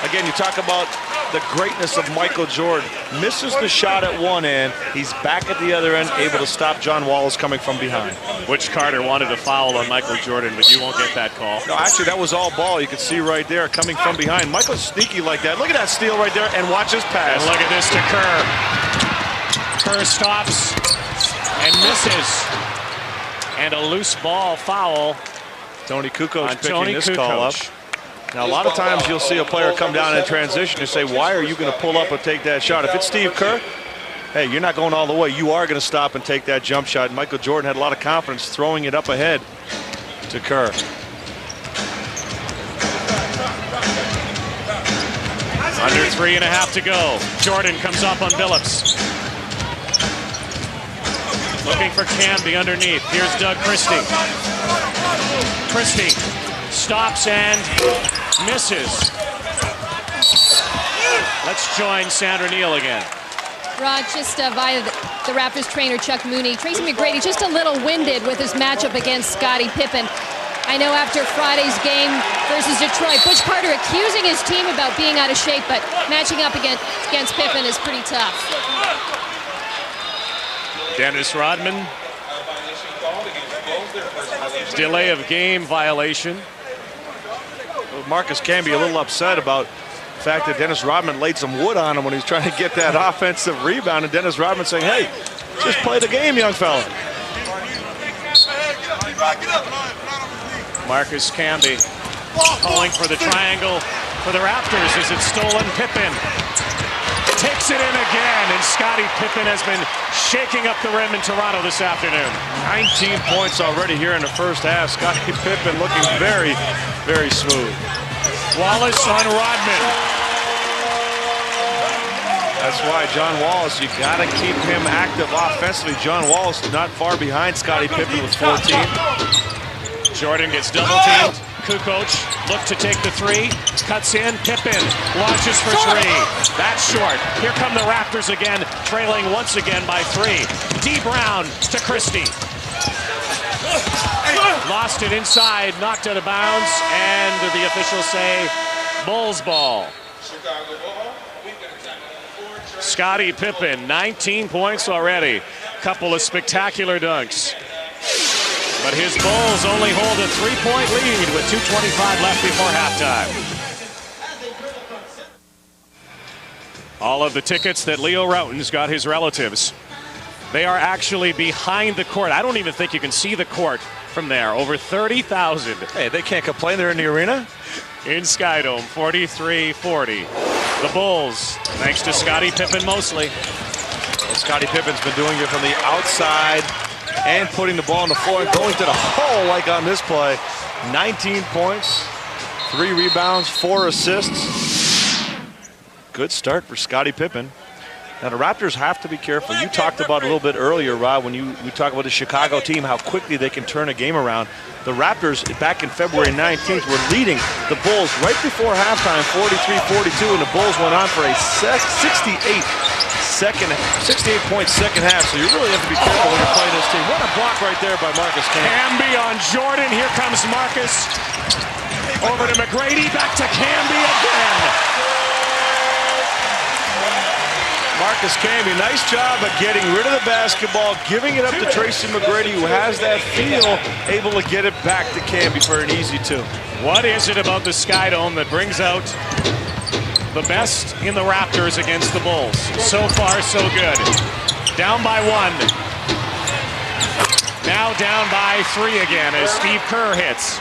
Again, you talk about the greatness of Michael Jordan. Misses the shot at one end. He's back at the other end, able to stop John Wallace coming from behind. Butch Carter wanted a foul on Michael Jordan, but you won't get that call. No, actually, that was all ball. You could see right there coming from behind. Michael's sneaky like that. Look at that steal right there, and watch his pass. And look at this to Kerr. Kerr stops and misses. And a loose ball foul. Tony Kukoc picking Tony this Kukoc. call up. Now, a lot of times you'll see a player come down in transition and say, why are you going to pull up and take that shot? If it's Steve Kerr, hey, you're not going all the way. You are going to stop and take that jump shot. Michael Jordan had a lot of confidence throwing it up ahead to Kerr. Under 3.5 to go. Jordan comes up on Billups. Looking for Camby underneath. Here's Doug Christie. Christie stops and misses. Let's join Sandra Neal again. Rod, just via the Raptors trainer Chuck Mooney. Tracy McGrady just a little winded with his matchup against Scottie Pippen. I know after Friday's game versus Detroit, Butch Carter accusing his team about being out of shape, but matching up against Pippen is pretty tough. Dennis Rodman. Delay of game violation. Marcus Camby a little upset about the fact that Dennis Rodman laid some wood on him when he was trying to get that offensive rebound, and Dennis Rodman saying, hey, just play the game, young fella. Marcus Camby calling for the triangle for the Raptors. Is it stolen? Pippen takes it in again, and Scottie Pippen has been shaking up the rim in Toronto this afternoon. 19 points already here in the first half. Scottie Pippen looking very, very smooth. Wallace on Rodman. That's why John Wallace, you got to keep him active offensively. John Wallace not far behind Scottie Pippen with 14. Jordan gets double teamed. Kukoc look to take the three, cuts in, Pippen launches for three. That's short. Here come the Raptors again, trailing once again by 3. D. Brown to Christie. Lost it inside, knocked out of bounds, and the officials say Bulls ball. Scottie Pippen, 19 points already. Couple of spectacular dunks. But his Bulls only hold a 3-point lead with 2:25 left before halftime. All of the tickets that Leo Rauten's got his relatives, they are actually behind the court. I don't even think you can see the court from there. Over 30,000. Hey, they can't complain. They're in the arena. In Skydome, 43-40. The Bulls, thanks to Scottie Pippen mostly. Well, Scottie Pippen's been doing it from the outside and putting the ball on the floor and going to the hole like on this play. 19 points, 3 rebounds, 4 assists. Good start for Scottie Pippen. Now the Raptors have to be careful. You talked about a little bit earlier, Rob, when we talk about the Chicago team, how quickly they can turn a game around. The Raptors back in February 19th were leading the Bulls right before halftime, 43-42, and the Bulls went on for a 68-point second half. So you really have to be careful when you're playing this team. What a block right there by Marcus Camby. Camby on Jordan. Here comes Marcus. Over to McGrady. Back to Camby again. Marcus Camby, nice job at getting rid of the basketball, giving it up to Tracy McGrady, who has that feel, able to get it back to Camby for an easy 2. What is it about the Skydome that brings out the best in the Raptors against the Bulls? So far, so good. Down by 1. Now down by 3 again as Steve Kerr hits.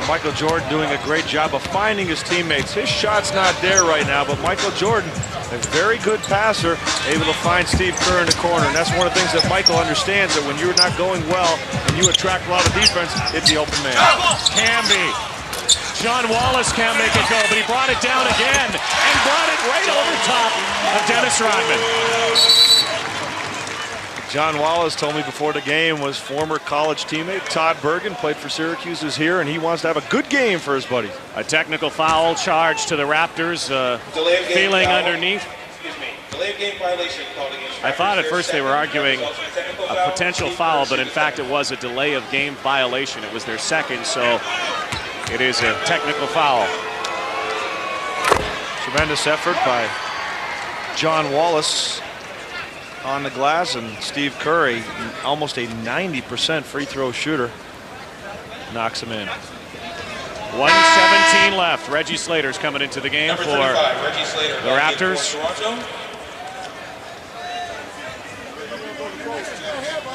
Michael Jordan doing a great job of finding his teammates. His shot's not there right now, but Michael Jordan, a very good passer, able to find Steve Kerr in the corner. And that's one of the things that Michael understands, that when you're not going well and you attract a lot of defense, it's the open man. Camby. John Wallace can't make it go, but he brought it down again and brought it right over top of Dennis Rodman. John Wallace told me before the game was former college teammate Todd Bergen, played for Syracuse, is here, and he wants to have a good game for his buddies. A technical foul charge to the Raptors, feeling underneath. Delay of game violation called against. I thought at first they were arguing a potential foul, but in fact it was a delay of game violation. It was their second, so it is a technical foul. Tremendous effort by John Wallace on the glass, and Steve Curry, almost a 90% free throw shooter, knocks him in. 1:17 left. Reggie Slater's coming into the game for the Raptors.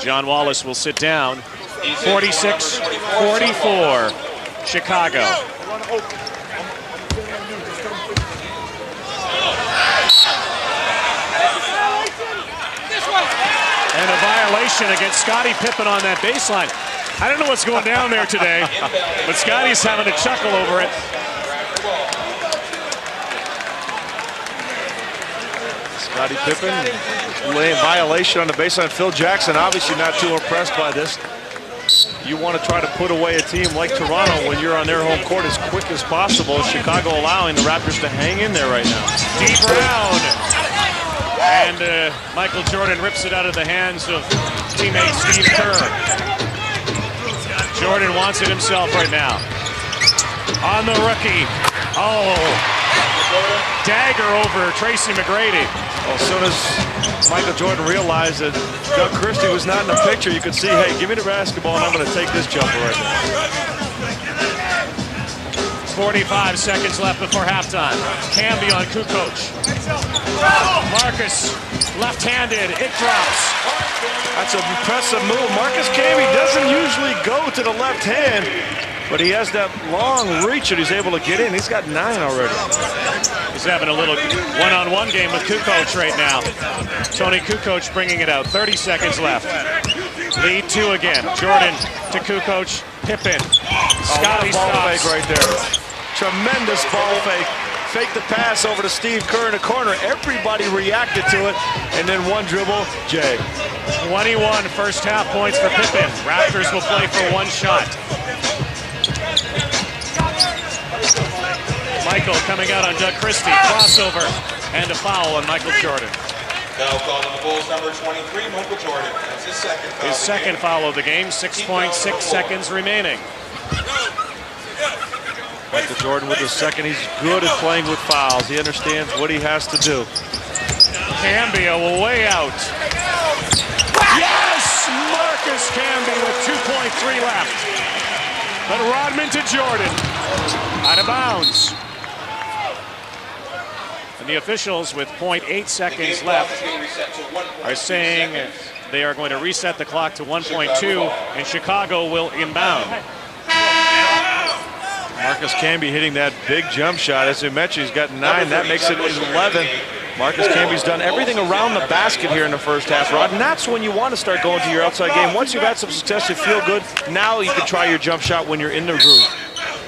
John Wallace will sit down. 46-44, Chicago. And a violation against Scottie Pippen on that baseline. I don't know what's going down there today, but Scotty's having a chuckle over it. Scottie Pippen laying violation on the baseline. Phil Jackson obviously not too impressed by this. You want to try to put away a team like Toronto when you're on their home court as quick as possible. Chicago allowing the Raptors to hang in there right now. Deep round. And Michael Jordan rips it out of the hands of teammate Steve Kerr. Jordan wants it himself right now. On the rookie. Oh, dagger over Tracy McGrady. Well, as soon as Michael Jordan realized that Doug Christie was not in the picture, you could see, hey, give me the basketball and I'm going to take this jumper right now. 45 seconds left before halftime. Camby on Kukoc. Marcus, left-handed, it drops. That's an impressive move. Marcus Camby doesn't usually go to the left hand, but he has that long reach that he's able to get in. He's got 9 already. He's having a little one-on-one game with Kukoc right now. Tony Kukoc bringing it out. 30 seconds left. Lead 2 again. Jordan to Kukoc. Pippen. Scottie stops. Fake right there. Tremendous ball fake. Fake the pass over to Steve Kerr in the corner. Everybody reacted to it. And then one dribble, Jay. 21 first half points for Pippen. Raptors will play for 1 shot. Michael coming out on Doug Christie. Crossover and a foul on Michael Jordan. Foul called on the Bulls, number 23, Michael Jordan. That's his second foul. His second foul of the game. 6.6 seconds remaining. Michael Jordan with his second. He's good at playing with fouls. He understands what he has to do. Cambia will way out. Yes! Marcus Camby with 2.3 left. But Rodman to Jordan. Out of bounds. And the officials with 0.8 seconds left are saying they are going to reset the clock to 1.2 and Chicago will inbound. Marcus Camby hitting that big jump shot. As we mentioned, he's got 9. That makes it 11. Marcus Camby's done everything around the basket here in the first half, Rod, and that's when you want to start going to your outside game. Once you've had some success, you feel good. Now you can try your jump shot when you're in the groove.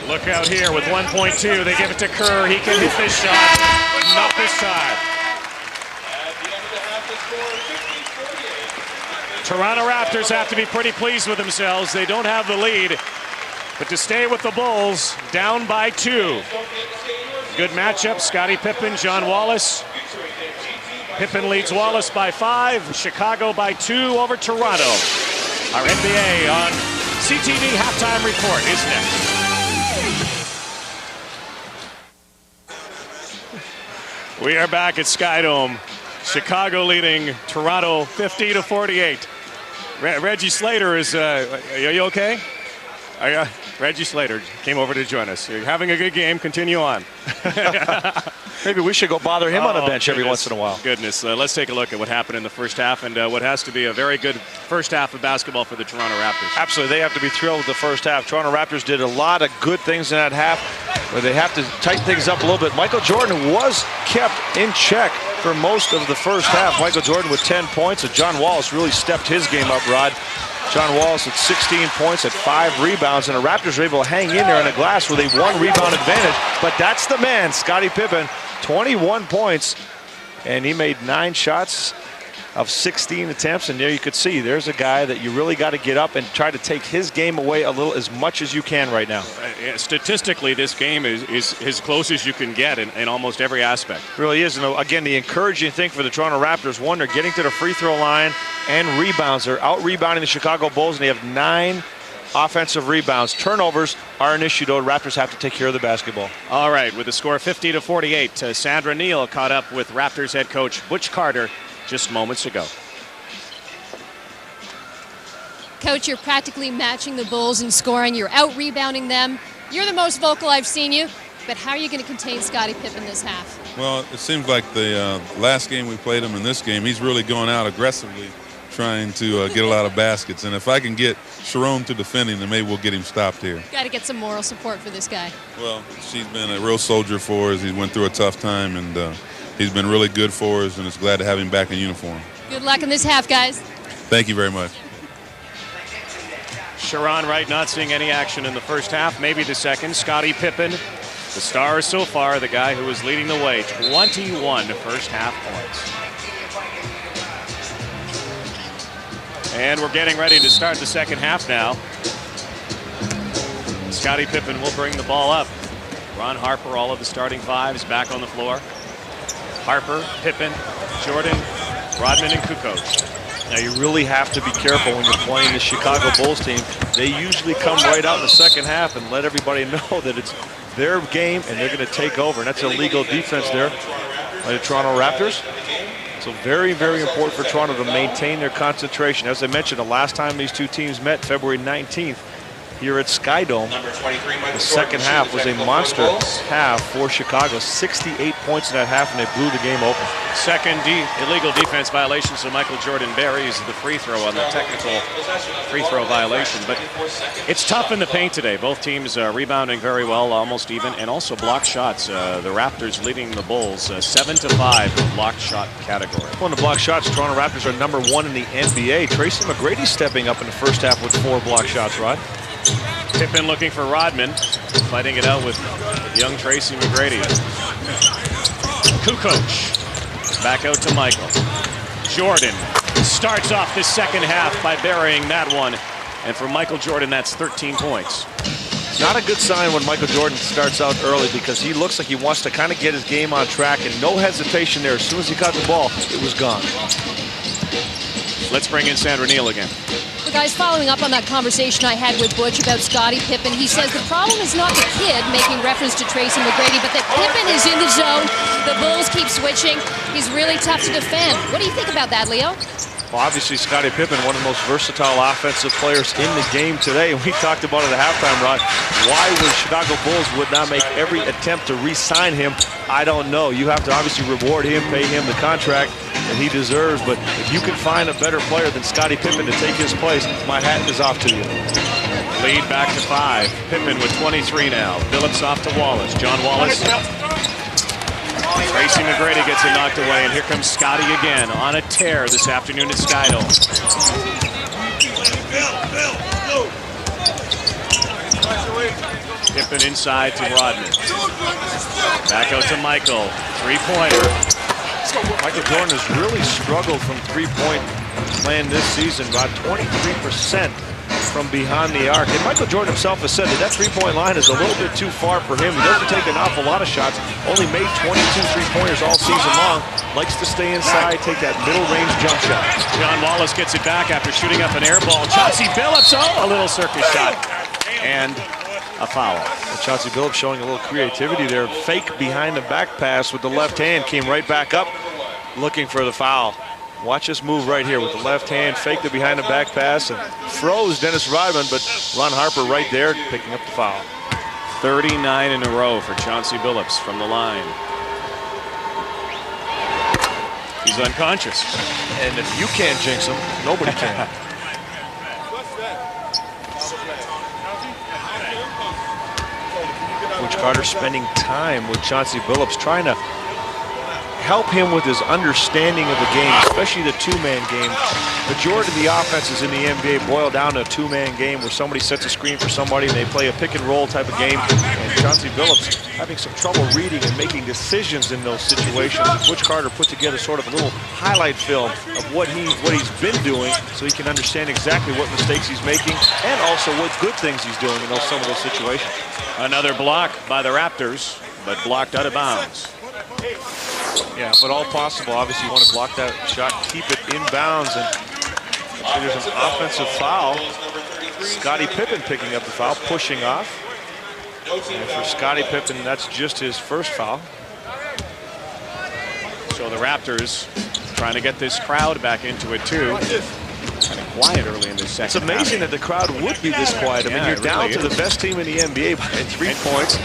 Look out here with 1.2. They give it to Kerr. He can hit this shot. Not this time. Toronto Raptors have to be pretty pleased with themselves. They don't have the lead. But to stay with the Bulls, down by 2. Good matchup, Scottie Pippen, John Wallace. Pippen leads Wallace by 5, Chicago by 2 over Toronto. Our NBA on CTV Halftime Report is next. We are back at Skydome. Chicago leading Toronto 50-48. Reggie Slater is, are you okay? Reggie Slater came over to join us. You're having a good game. Continue on. Maybe we should go bother him on the bench every once in a while. Goodness. Let's take a look at what happened in the first half and what has to be a very good first half of basketball for the Toronto Raptors. Absolutely. They have to be thrilled with the first half. Toronto Raptors did a lot of good things in that half, where they have to tighten things up a little bit. Michael Jordan was kept in check for most of the first half. Michael Jordan with 10 points, and John Wallace really stepped his game up, Rod. John Wallace at 16 points at 5 rebounds, and the Raptors were able to hang in there on the glass with a 1 rebound advantage. But that's the man, Scottie Pippen, 21 points, and he made 9 shots of 16 attempts. And there you could see there's a guy that you really got to get up and try to take his game away a little, as much as you can right now. Statistically, this game is as close as you can get in almost every aspect. It really is. And again, the encouraging thing for the Toronto Raptors, one, they're getting to the free throw line and rebounds. They're out-rebounding the Chicago Bulls, and they have 9 offensive rebounds. Turnovers are an issue, though. The Raptors have to take care of the basketball. All right, with the score 50-48, Sandra Neal caught up with Raptors head coach Butch Carter just moments ago. Coach, you're practically matching the Bulls in scoring. You're out-rebounding them. You're the most vocal I've seen you. But how are you going to contain Scottie Pippen this half? Well, it seems like the last game we played him in this game, he's really going out aggressively trying to get a lot of baskets. And if I can get Sharon to defend him, then maybe we'll get him stopped here. Got to get some moral support for this guy. Well, she's been a real soldier for us. He went through a tough time, and he's been really good for us, and it's glad to have him back in uniform. Good luck in this half, guys. Thank you very much. Sharon Wright not seeing any action in the first half, maybe the second. Scottie Pippen, the star so far, the guy who is leading the way, 21 first half points. And we're getting ready to start the second half now. Scottie Pippen will bring the ball up. Ron Harper, all of the starting 5s back on the floor. Harper, Pippen, Jordan, Rodman, and Kukoc. Now you really have to be careful when you're playing the Chicago Bulls team. They usually come right out in the second half and let everybody know that it's their game and they're going to take over. And that's a legal defense there by the Toronto Raptors. So very, very important for Toronto to maintain their concentration. As I mentioned, the last time these two teams met, February 19th, here at Skydome, the second half was a monster half for Chicago. 68 points in that half, and they blew the game open. Second illegal defense violation, so Michael Jordan buries the free throw on the technical free throw violation. But it's tough in the paint today. Both teams rebounding very well, almost even, and also blocked shots. The Raptors leading the Bulls 7-5 in blocked shot category. On the blocked shots, Toronto Raptors are #1 in the NBA. Tracy McGrady stepping up in the first half with 4 blocked shots, Rod. Pippen looking for Rodman, fighting it out with young Tracy McGrady. Kukoc, back out to Michael. Jordan starts off the second half by burying that one. And for Michael Jordan, that's 13 points. Not a good sign when Michael Jordan starts out early, because he looks like he wants to kind of get his game on track, and no hesitation there. As soon as he got the ball, it was gone. Let's bring in Sandra Neal again. Well, guys, following up on that conversation I had with Butch about Scottie Pippen, he says the problem is not the kid, making reference to Tracy McGrady, but that Pippen is in the zone. The Bulls keep switching. He's really tough to defend. What do you think about that, Leo? Well, obviously, Scottie Pippen, one of the most versatile offensive players in the game today. And we talked about it at halftime, Rod. Why the Chicago Bulls would not make every attempt to re-sign him, I don't know. You have to obviously reward him, pay him the contract that he deserves. But if you can find a better player than Scottie Pippen to take his place, my hat is off to you. Lead back to 5. Pippen with 23 now. Billups off to Wallace. John Wallace. Tracy McGrady gets it knocked away, and here comes Scotty again on a tear this afternoon at Skydome. Pippen inside to Rodman. Back out to Michael. Three-pointer. Michael Jordan has really struggled from three-point land this season, about 23% from behind the arc. And Michael Jordan himself has said that three-point line is a little bit too far for him. He doesn't take an awful lot of shots. Only made 22 three-pointers all season long. Likes to stay inside, take that middle-range jump shot. John Wallace gets it back after shooting up an air ball. Chauncey Billups, a little circus shot. And a foul. And Chauncey Billups showing a little creativity there. Fake behind the back pass with the left hand. Came right back up looking for the foul. Watch this move right here with the left hand, faked it behind the back pass and froze Dennis Rodman, but Ron Harper right there picking up the foul. 39 in a row for Chauncey Billups from the line. He's unconscious. And if you can't jinx him, nobody can. Coach Carter spending time with Chauncey Billups, trying to help him with his understanding of the game, especially the two-man game. Majority of the offenses in the NBA boil down to a two-man game where somebody sets a screen for somebody and they play a pick-and-roll type of game. And Chauncey Billups having some trouble reading and making decisions in those situations. And Coach Carter put together sort of a little highlight film of what he's been doing so he can understand exactly what mistakes he's making and also what good things he's doing in some of those situations. Another block by the Raptors, but blocked out of bounds. Yeah, but all possible. Obviously, you want to block that shot, keep it inbounds, and there's an offensive foul. Scottie Pippen picking up the foul, pushing off. And for Scottie Pippen, that's just his first foul. So the Raptors trying to get this crowd back into it too. Kind of quiet early in this second. It's amazing that the crowd would be this quiet. I mean, you're down to the best team in the NBA by 3 points.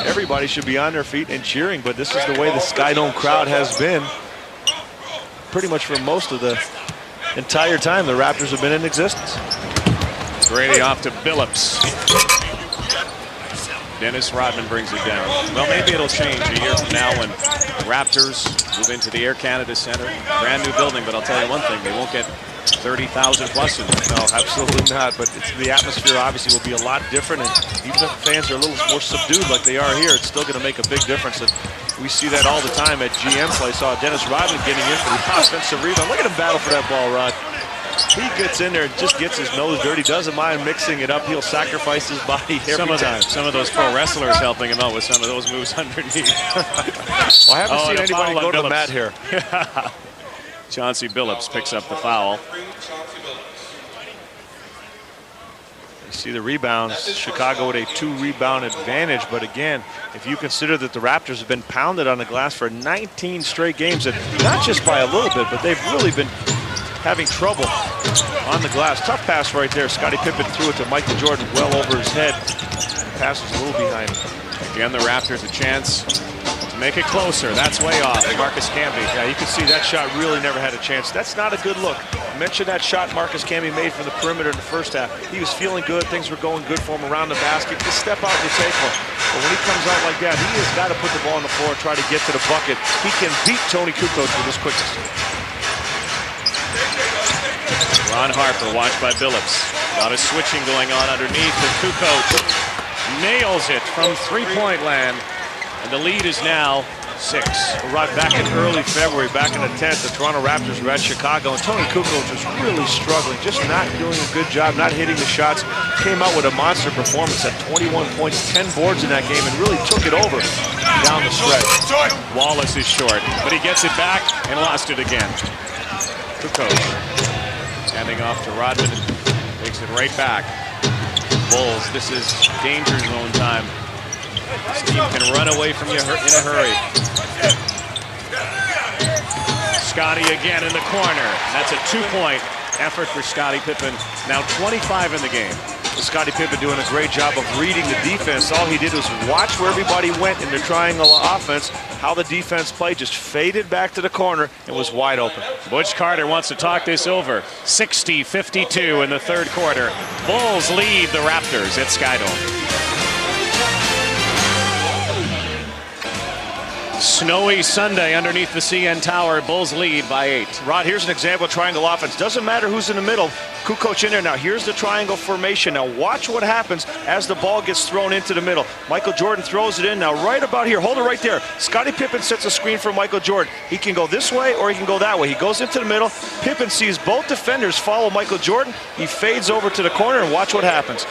Everybody should be on their feet and cheering, but this is the way the Skydome crowd has been pretty much for most of the entire time the Raptors have been in existence. Grady off to Billups. Dennis Rodman brings it down. Well, maybe it'll change a year from now when the Raptors move into the Air Canada Center. Brand new building, but I'll tell you one thing, they won't get 30,000 plus in there. No, absolutely not. But the atmosphere obviously will be a lot different. And even if fans are a little more subdued like they are here, it's still going to make a big difference. And we see that all the time at GM play. Saw Dennis Rodman getting in for the offensive rebound. Look at him battle for that ball, Rod. He gets in there and just gets his nose dirty. Doesn't mind mixing it up. He'll sacrifice his body every time. Some of those pro wrestlers helping him out with some of those moves underneath. Well, I haven't seen anybody go to the mat here. Chauncey Billups picks up the foul. You see the rebounds. Chicago with a 2-rebound advantage. But again, if you consider that the Raptors have been pounded on the glass for 19 straight games, and not just by a little bit, but they've really been having trouble on the glass. Tough pass right there. Scottie Pippen threw it to Michael Jordan well over his head. The pass was a little behind him. Again, the Raptors a chance to make it closer. That's way off. Marcus Camby. Yeah, you can see that shot really never had a chance. That's not a good look. I mentioned that shot Marcus Camby made from the perimeter in the first half. He was feeling good. Things were going good for him around the basket. Just step out and you take one. But when he comes out like that, he has got to put the ball on the floor and try to get to the bucket. He can beat Tony Kukoc with his quickness. Ron Harper watched by Billups. A lot of switching going on underneath, and Kukoc nails it from three-point land. And the lead is now 6. Right back in early February, back in the 10th, the Toronto Raptors were at Chicago, and Tony Kukoc was really struggling, just not doing a good job, not hitting the shots. Came out with a monster performance at 21 points, 10 boards in that game, and really took it over down the stretch. Wallace is short, but he gets it back and lost it again. Kukoc handing off to Rodman, takes it right back. Bulls, this is danger zone time. Steve can run away from you in a hurry. Scotty again in the corner. That's a 2-point effort for Scottie Pippen. Now 25 in the game. Scottie Pippen doing a great job of reading the defense. All he did was watch where everybody went in the triangle offense, how the defense played, just faded back to the corner and was wide open. Butch Carter wants to talk this over. 60-52 in the third quarter. Bulls lead the Raptors at Skydome. Snowy Sunday underneath the CN Tower. Bulls lead by 8. Rod, here's an example of triangle offense. Doesn't matter who's in the middle. Kukoc in there. Now here's the triangle formation. Now watch what happens as the ball gets thrown into the middle. Michael Jordan throws it in. Now right about here, hold it right there. Scottie Pippen sets a screen for Michael Jordan. He can go this way or he can go that way. He goes into the middle. Pippen sees both defenders follow Michael Jordan. He fades over to the corner and watch what happens.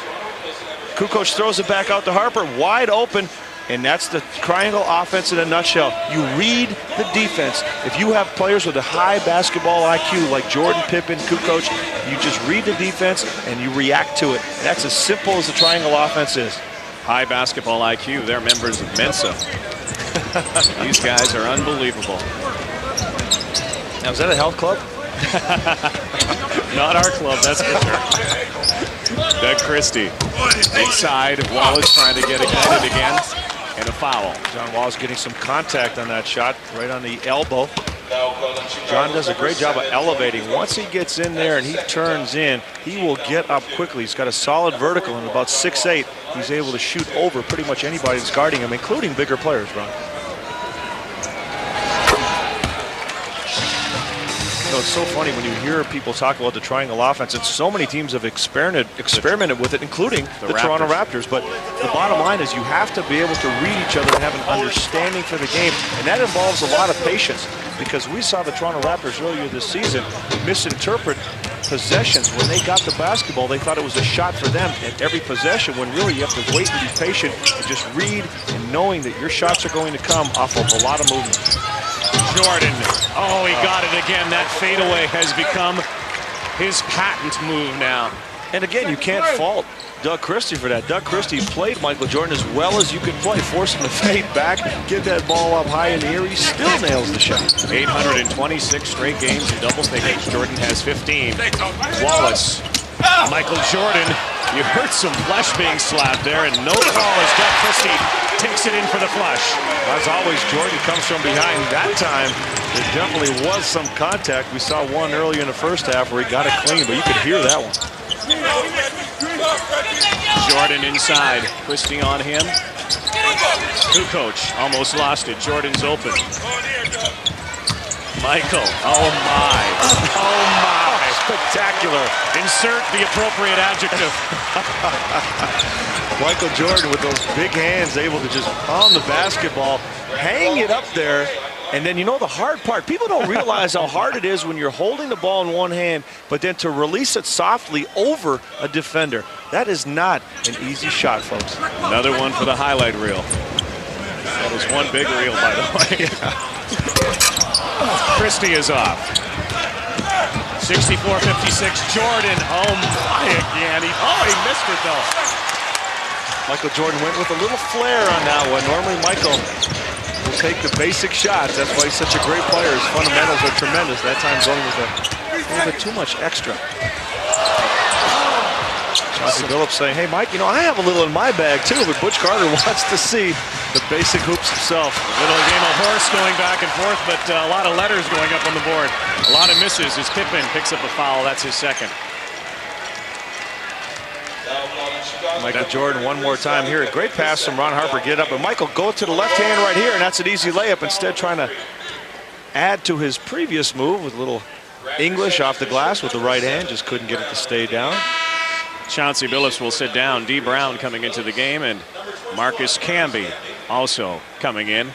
Kukoc throws it back out to Harper, wide open. And that's the triangle offense in a nutshell. You read the defense. If you have players with a high basketball IQ like Jordan, Pippen, Kukoc, you just read the defense and you react to it. That's as simple as the triangle offense is. High basketball IQ. They're members of Mensa. These guys are unbelievable. Now, is that a health club? Not our club, that's for sure. Doug Christie inside. Wallace trying to get ignited again. And a foul. John Wallace getting some contact on that shot, right on the elbow. John does a great job of elevating. Once he gets in there and he turns in, he will get up quickly. He's got a solid vertical and about 6'8". He's able to shoot over pretty much anybody that's guarding him, including bigger players, Ron. You know, it's so funny when you hear people talk about the triangle offense, and so many teams have experimented with it, including the Toronto Raptors. But the bottom line is you have to be able to read each other and have an understanding for the game, and that involves a lot of patience, because we saw the Toronto Raptors earlier this season misinterpret possessions. When they got the basketball, they thought it was a shot for them at every possession, when really you have to wait and be patient and just read, and knowing that your shots are going to come off of a lot of movement. Jordan, oh, he got it again. That fadeaway has become his patent move now. And again, you can't fault Doug Christie for that. Doug Christie played Michael Jordan as well as you can play. Force him to fade back, get that ball up high in the air. He still nails the shot. 826 straight games in double figures. Jordan has 15. Wallace, Michael Jordan. You heard some flesh being slapped there, and no call as Doug Christie takes it in for the flush. As always, Jordan comes from behind. That time, there definitely was some contact. We saw one earlier in the first half where he got it clean, but you could hear that one. Jordan inside. Christie on him. Kukoc almost lost it. Jordan's open. Michael. Oh, my. Oh, my. Spectacular. Insert the appropriate adjective. Michael Jordan with those big hands, able to just palm the basketball, hang it up there. And then, you know, the hard part, people don't realize how hard it is when you're holding the ball in one hand, but then to release it softly over a defender. That is not an easy shot, folks. Another one for the highlight reel. That was one big reel, by the way. Christie is off. 64-56, Jordan. Oh, my, again. He missed it, though. Michael Jordan went with a little flair on that one. Normally, Michael will take the basic shots. That's why he's such a great player. His fundamentals are tremendous. That time going with a little bit too much extra. Chauncey Billups saying, hey, Mike, you know, I have a little in my bag, too, but Butch Carter wants to see the basic hoops himself. Little game of horse going back and forth, but a lot of letters going up on the board. A lot of misses as Pippen picks up a foul. That's his second. Michael Jordan one more time here. A great pass from Ron Harper. Get up. And Michael, go to the left hand right here, and that's an easy layup. Instead, trying to add to his previous move with a little English off the glass with the right hand. Just couldn't get it to stay down. Chauncey Billups will sit down. D. Brown coming into the game, and Marcus Camby also coming in.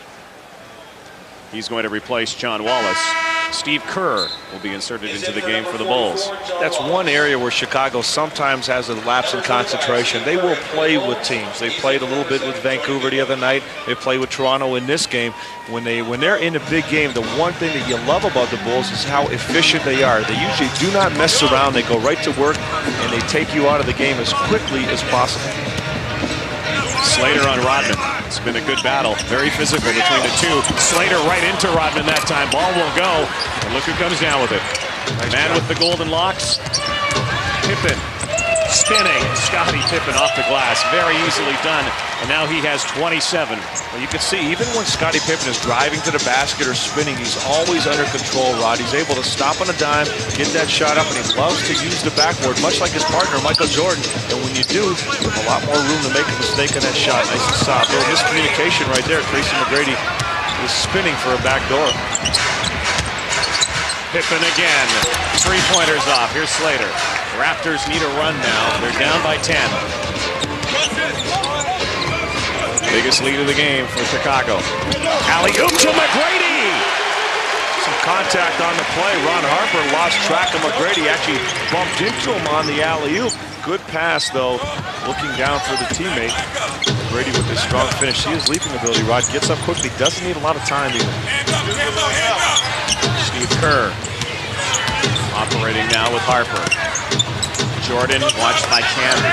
He's going to replace John Wallace. Steve Kerr will be inserted into the game for the Bulls. That's one area where Chicago sometimes has a lapse in concentration. They will play with teams. They played a little bit with Vancouver the other night. They played with Toronto in this game. When they're in a big game, the one thing that you love about the Bulls is how efficient they are. They usually do not mess around. They go right to work, and they take you out of the game as quickly as possible. Slater on Rodman. It's been a good battle. Very physical between the two. Slater right into Rodman that time. Ball will go. And look who comes down with it. Nice man with the golden locks. Pippen spinning. Scottie Pippen off the glass. Very easily done. And now he has 27. Well, you can see even when Scottie Pippen is driving to the basket or spinning, he's always under control, Rod. He's able to stop on a dime, get that shot up, and he loves to use the backboard, much like his partner, Michael Jordan. And when you do, you have a lot more room to make a mistake on that shot. Nice and soft. Little miscommunication right there. Tracy McGrady is spinning for a backdoor. Pippen again. Three-pointers off. Here's Slater. Raptors need a run now. They're down by 10. Biggest lead of the game for Chicago. Alley-oop to McGrady. Some contact on the play. Ron Harper lost track of McGrady. Actually bumped into him on the alley-oop. Good pass, though. Looking down for the teammate. McGrady with his strong finish. See his leaping ability. Rod gets up quickly. Doesn't need a lot of time either. Steve Kerr operating now with Harper. Jordan watched by Camby.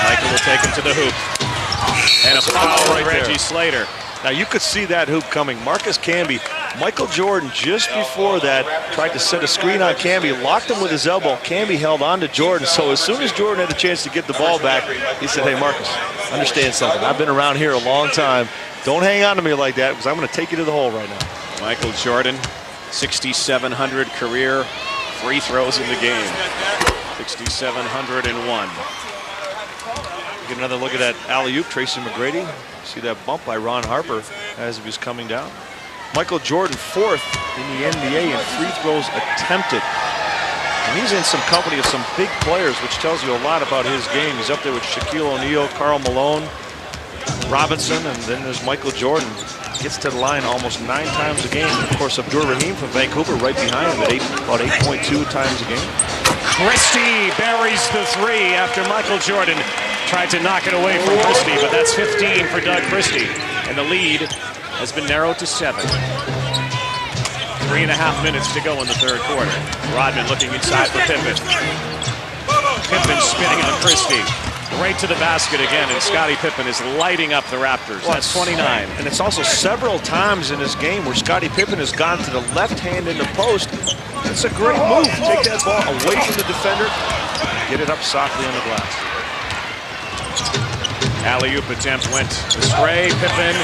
Michael will take him to the hoop. And a foul right Reggie Slater. Now you could see that hoop coming. Marcus Camby, Michael Jordan just before that tried to set a screen on Camby, locked him with his elbow. Camby held on to Jordan, so as soon as Jordan had a chance to get the ball back, he said, hey Marcus, understand something. I've been around here a long time. Don't hang on to me like that because I'm going to take you to the hole right now. Michael Jordan, 6,700 career free throws in the game. 6,701. Get another look at that alley-oop, Tracy McGrady. See that bump by Ron Harper as he was coming down. Michael Jordan, 4th in the NBA in free throws attempted. And he's in some company of some big players, which tells you a lot about his game. He's up there with Shaquille O'Neal, Karl Malone, Robinson, and then there's Michael Jordan. Gets to the line almost 9 times a game. And of course, Abdur Rahim from Vancouver right behind him at about 8.2 times a game. Christie buries the three after Michael Jordan tried to knock it away from Christie, but that's 15 for Doug Christie. And the lead has been narrowed to 7. 3.5 minutes to go in the third quarter. Rodman looking inside for Pippen. Pippen spinning on Christie. Right to the basket again, and Scottie Pippen is lighting up the Raptors. That's 29. And it's also several times in this game where Scottie Pippen has gone to the left hand in the post. It's a great move. Take that ball away from the defender, get it up softly on the glass. Alley-oop attempt went astray. Pippen.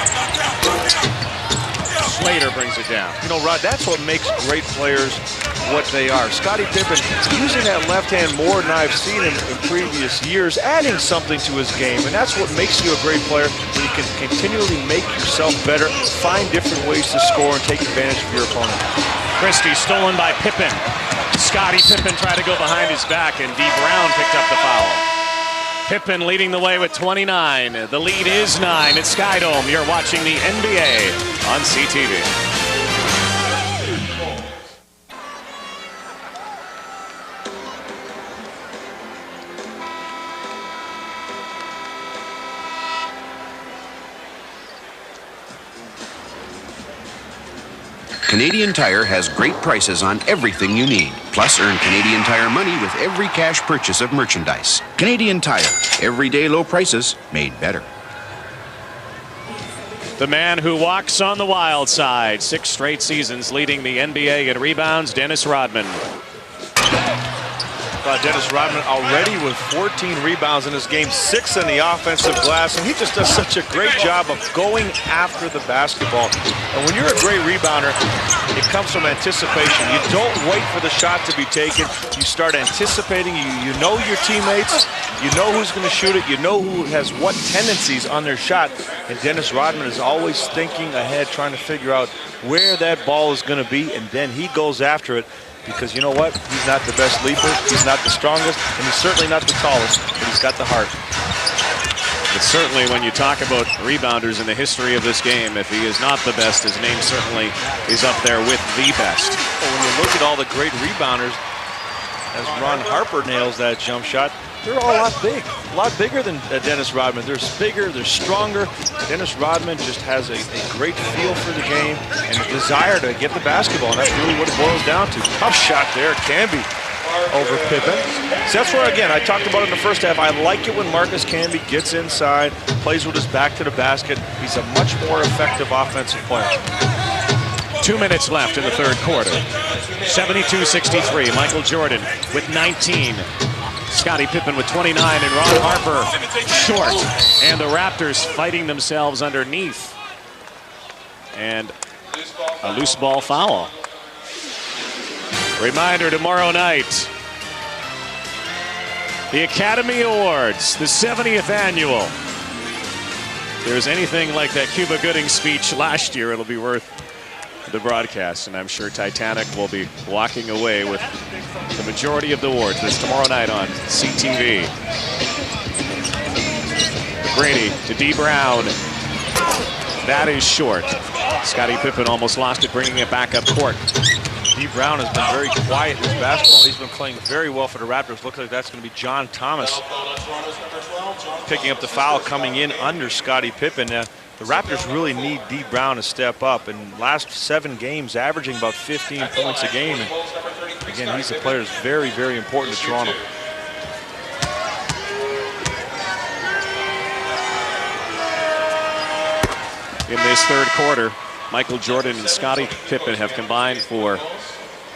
Slater brings it down. You know, Rod, that's what makes great players what they are. Scottie Pippen using that left hand more than I've seen him in previous years, adding something to his game, and that's what makes you a great player, when you can continually make yourself better, find different ways to score and take advantage of your opponent. Christie stolen by Pippen. Scottie Pippen tried to go behind his back, and Dee Brown picked up the foul. Pippen leading the way with 29. The lead is 9 at Skydome. You're watching the NBA on CTV. Canadian Tire has great prices on everything you need. Plus, earn Canadian Tire money with every cash purchase of merchandise. Canadian Tire. Everyday low prices made better. The man who walks on the wild side. 6 straight seasons leading the NBA in rebounds, Dennis Rodman. Dennis Rodman already with 14 rebounds in this game, 6 in the offensive glass, and he just does such a great job of going after the basketball. And when you're a great rebounder, it comes from anticipation. You don't wait for the shot to be taken. You start anticipating. You know your teammates. You know who's going to shoot it. You know who has what tendencies on their shot. And Dennis Rodman is always thinking ahead, trying to figure out where that ball is going to be, and then he goes after it. Because you know what? He's not the best leaper, he's not the strongest, and he's certainly not the tallest, but he's got the heart. But certainly when you talk about rebounders in the history of this game, if he is not the best, his name certainly is up there with the best. Well, when you look at all the great rebounders, as Ron Harper nails that jump shot, they're all a lot bigger than Dennis Rodman. They're bigger, they're stronger. Dennis Rodman just has a great feel for the game and a desire to get the basketball, and that's really what it boils down to. Tough shot there, Camby. over Pippen. So that's where, again, I talked about it in the first half. I like it when Marcus Camby gets inside, plays with his back to the basket. He's a much more effective offensive player. 2 minutes left in the third quarter. 72-63. Michael Jordan with 19. Scottie Pippen with 29 and Ron Harper short. And the Raptors fighting themselves underneath. And a loose ball foul. Reminder tomorrow night. The Academy Awards, the 70th annual. If there's anything like that Cuba Gooding speech last year, it'll be worth the broadcast, and I'm sure Titanic will be walking away with the majority of the awards. This tomorrow night on CTV. Brady to D. Brown. That is short. Scottie Pippen almost lost it, bringing it back up court. D. Brown has been very quiet in his basketball. He's been playing very well for the Raptors. Looks like that's going to be John Thomas picking up the foul, coming in under Scottie Pippen. The Raptors really need D. Brown to step up. In last 7 games, averaging about 15 points a game. And again, he's a player that's very, very important to Toronto. In this third quarter, Michael Jordan and Scottie Pippen have combined for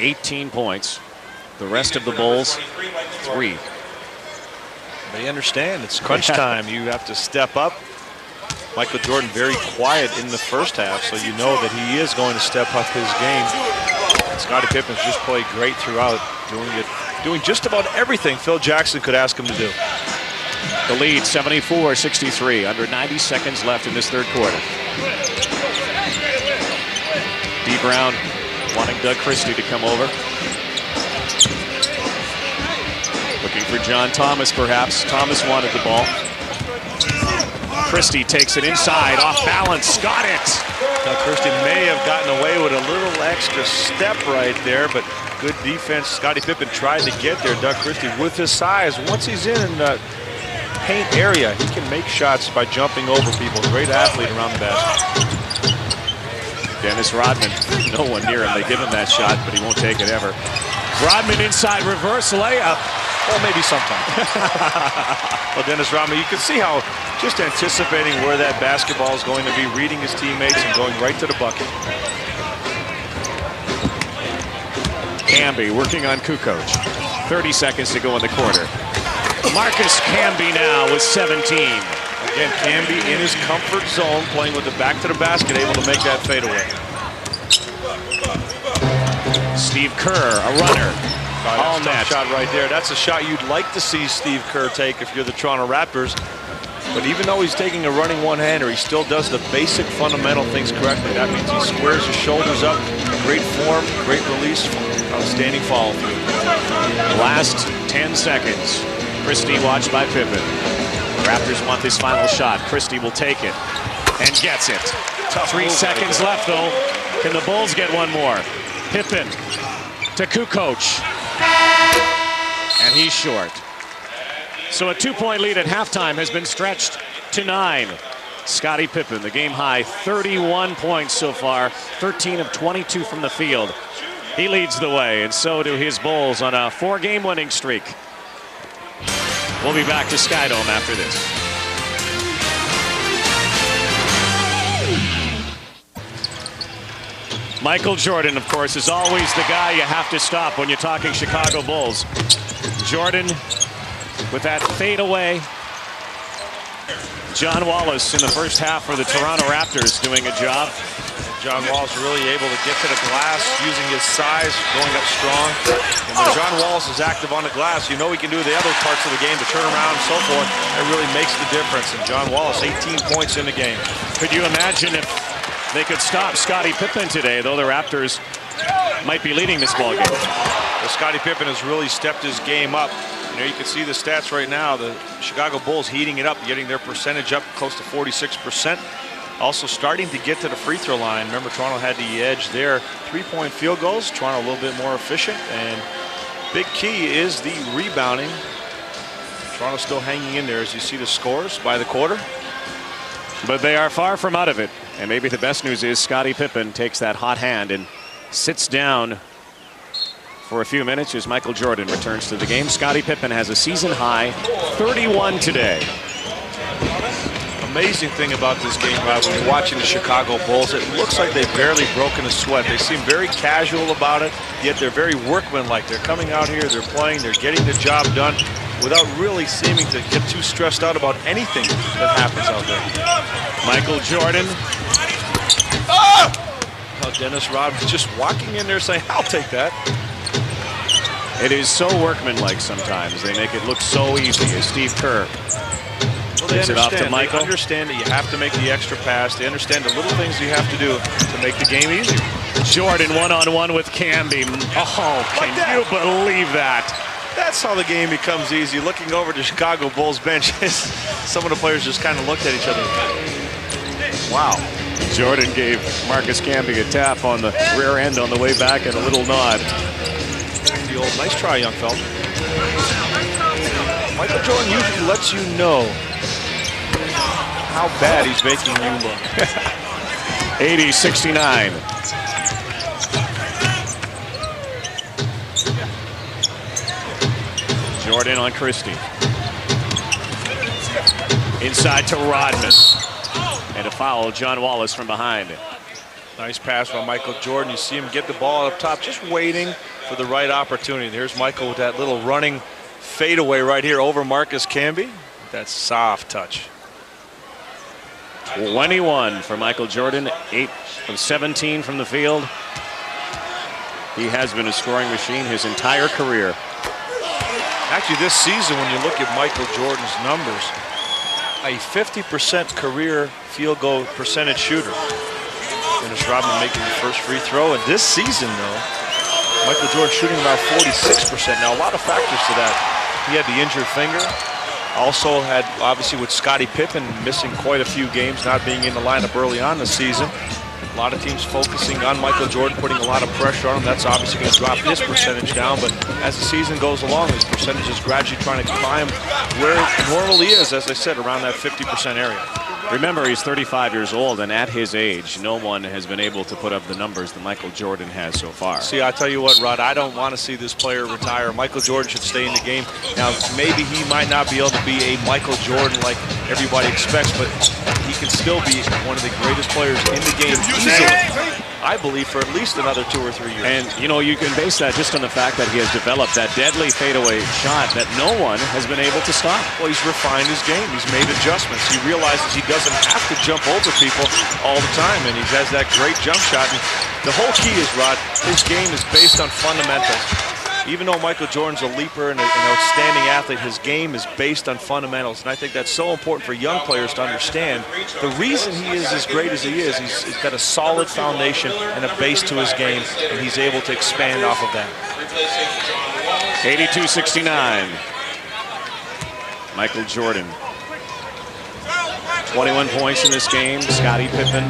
18 points. The rest of the Bulls, 3. They understand it's crunch time. You have to step up. Michael Jordan very quiet in the first half, so you know that he is going to step up his game. Scottie Pippen's just played great throughout, doing just about everything Phil Jackson could ask him to do. The lead, 74-63, under 90 seconds left in this third quarter. D. Brown wanting Doug Christie to come over. Looking for John Thomas, perhaps. Thomas wanted the ball. Christie takes it inside, off balance, got it. Now Christie may have gotten away with a little extra step right there, but good defense. Scottie Pippen tried to get there. Doug Christie, with his size, once he's in the paint area, he can make shots by jumping over people. Great athlete around the basket. Dennis Rodman, no one near him. They give him that shot, but he won't take it ever. Rodman inside, reverse layup. Well, maybe sometime. Well, Dennis Rodman, you can see how just anticipating where that basketball is going to be, reading his teammates and going right to the bucket. Camby working on Kukoc. 30 seconds to go in the quarter. Marcus Camby now with 17. Again, Camby in his comfort zone, playing with the back to the basket, able to make that fadeaway. Steve Kerr, a runner. All net. Shot right there. That's a shot you'd like to see Steve Kerr take if you're the Toronto Raptors. But even though he's taking a running one-hander, he still does the basic fundamental things correctly. That means he squares his shoulders up. Great form, great release, outstanding follow-through. Last 10 seconds. Christie watched by Pippen. Raptors want this final shot. Christie will take it and gets it. 3 seconds left, though. Can the Bulls get one more? Pippen to Kukoc. And he's short. So a 2-point lead at halftime has been stretched to 9. Scottie Pippen, the game high, 31 points so far, 13 of 22 from the field. He leads the way, and so do his Bulls on a 4-game winning streak. We'll be back to Skydome after this. Michael Jordan, of course, is always the guy you have to stop when you're talking Chicago Bulls. Jordan with that fadeaway. John Wallace in the first half for the Toronto Raptors doing a job. John Wallace really able to get to the glass using his size, going up strong. And when John Wallace is active on the glass, you know he can do the other parts of the game, to turn around and so forth. That really makes the difference. And John Wallace, 18 points in the game. Could you imagine if they could stop Scottie Pippen today, though the Raptors might be leading this ball game? Well, Scottie Pippen has really stepped his game up. You know, you can see the stats right now. The Chicago Bulls heating it up, getting their percentage up close to 46%. Also starting to get to the free throw line. Remember, Toronto had the edge there. 3-point field goals, Toronto a little bit more efficient. And big key is the rebounding. Toronto still hanging in there as you see the scores by the quarter. But they are far from out of it. And maybe the best news is Scottie Pippen takes that hot hand and sits down for a few minutes as Michael Jordan returns to the game. Scottie Pippen has a season-high 31 today. Amazing thing about this game, Rob, when you're watching the Chicago Bulls, it looks like they've barely broken a sweat. They seem very casual about it, yet they're very workmanlike. They're coming out here, they're playing, they're getting the job done without really seeming to get too stressed out about anything that happens out there. Michael Jordan. Oh, Dennis Rodman just walking in there saying, I'll take that. It is so workmanlike sometimes. They make it look so easy as Steve Kerr gives it off to Michael. They understand that you have to make the extra pass. They understand the little things you have to do to make the game easier. Jordan one-on-one with Camby. Oh, can you believe that? That's how the game becomes easy. Looking over the Chicago Bulls bench, some of the players just kind of looked at each other. Wow. Jordan gave Marcus Camby a tap on the rear end on the way back and a little nod. The old nice try, young fella. Michael Jordan usually lets you know how bad he's making you look. 80-69. Jordan on Christie. Inside to Rodman. And a foul, John Wallace from behind. Nice pass by Michael Jordan. You see him get the ball up top, just waiting for the right opportunity. There's Michael with that little running fadeaway right here over Marcus Camby. That soft touch. 21 for Michael Jordan, 8 of 17 from the field. He has been a scoring machine his entire career. Actually, this season, when you look at Michael Jordan's numbers, a 50% career field goal percentage shooter. Dennis Rodman making the first free throw. And this season, though, Michael Jordan shooting about 46%. Now, a lot of factors to that. He had the injured finger. Also had, obviously, with Scottie Pippen missing quite a few games, not being in the lineup early on this season. A lot of teams focusing on Michael Jordan, putting a lot of pressure on him. That's obviously going to drop his percentage down. But as the season goes along, his percentage is gradually trying to climb where it normally is, as I said, around that 50% area. Remember, he's 35 years old, and at his age, no one has been able to put up the numbers that Michael Jordan has so far. See, I tell you what, Rod, I don't want to see this player retire. Michael Jordan should stay in the game. Now, maybe he might not be able to be a Michael Jordan like everybody expects, but he can still be one of the greatest players in the game easily, I believe, for at least another 2 or 3 years. And, you know, you can base that just on the fact that he has developed that deadly fadeaway shot that no one has been able to stop. Well, he's refined his game. He's made adjustments. He realizes he doesn't have to jump over people all the time, and he has that great jump shot. And the whole key is, Rod, his game is based on fundamentals. Even though Michael Jordan's a leaper and an outstanding athlete, his game is based on fundamentals. And I think that's so important for young players to understand. The reason he is as great as he is, he's got a solid foundation and a base to his game, and he's able to expand off of that. 82-69. Michael Jordan. 21 points in this game. Scottie Pippen,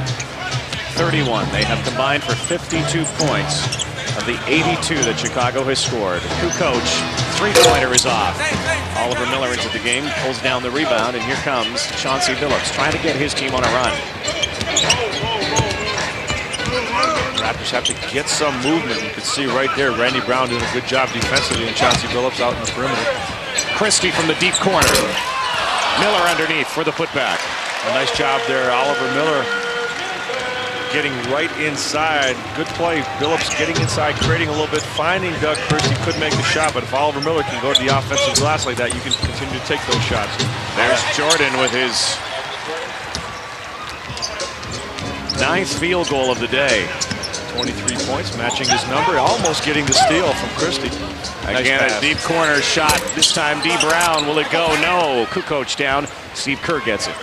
31. They have combined for 52 points of the 82 that Chicago has scored. Kukoc, three-pointer is off. Oliver Miller into the game, pulls down the rebound, and here comes Chauncey Billups trying to get his team on a run. Raptors have to get some movement. You can see right there, Randy Brown doing a good job defensively, and Chauncey Billups out in the perimeter. Christie from the deep corner. Miller underneath for the putback. A nice job there, Oliver Miller getting right inside. Good play. Billups getting inside, creating a little bit, finding Doug Christie. Could make the shot, but if Oliver Miller can go to the offensive glass like that, you can continue to take those shots. There's Jordan with his 9th field goal of the day. 23 points, matching his number, almost getting the steal from Christie. Again, a deep corner shot. This time, D. Brown. Will it go? No. Kukoc down. Steve Kerr gets it.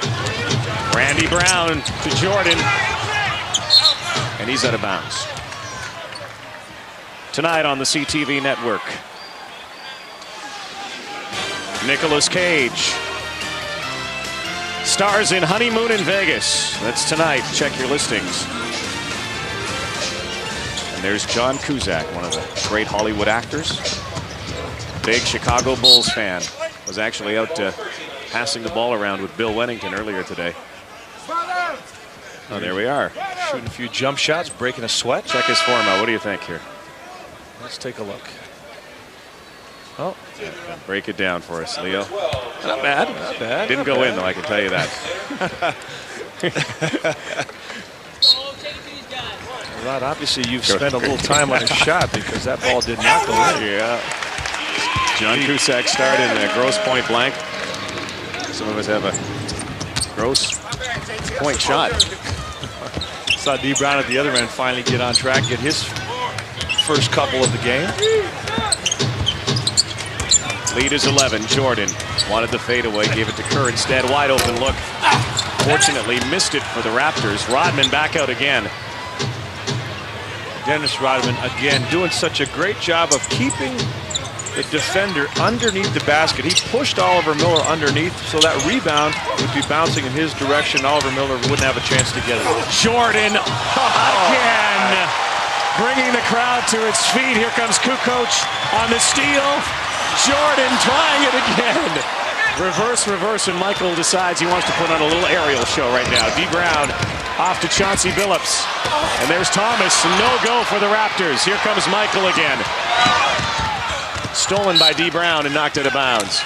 Randy Brown to Jordan. And he's out of bounds. Tonight on the CTV network, Nicolas Cage stars in Honeymoon in Vegas. That's tonight. Check your listings. And there's John Cusack, one of the great Hollywood actors. Big Chicago Bulls fan. Was actually out passing the ball around with Bill Wennington earlier today. Oh, there we are. Shooting a few jump shots, breaking a sweat. Check his form out. What do you think here? Let's take a look. Oh, break it down for us, Leo. not bad, not bad. Didn't go in, though, I can tell you that. Rod, obviously you've spent a little time on his shot because that ball did not go in. Yeah. John Cusack started in a gross point blank. Some of us have a gross point shot. Saw D. Brown at the other end finally get on track, get his first couple of the game. Lead is 11. Jordan wanted the fadeaway, gave it to Kerr instead. Wide open look. Fortunately, missed it for the Raptors. Rodman back out again. Dennis Rodman, again, doing such a great job of keeping the defender underneath the basket. He pushed Oliver Miller underneath, so that rebound would be bouncing in his direction. Oliver Miller wouldn't have a chance to get it. Jordan again, bringing the crowd to its feet. Here comes Kukoc on the steal. Jordan trying it again. Reverse, and Michael decides he wants to put on a little aerial show right now. D. Brown off to Chauncey Billups. And there's Thomas. No go for the Raptors. Here comes Michael again. Stolen by D. Brown and knocked out of bounds.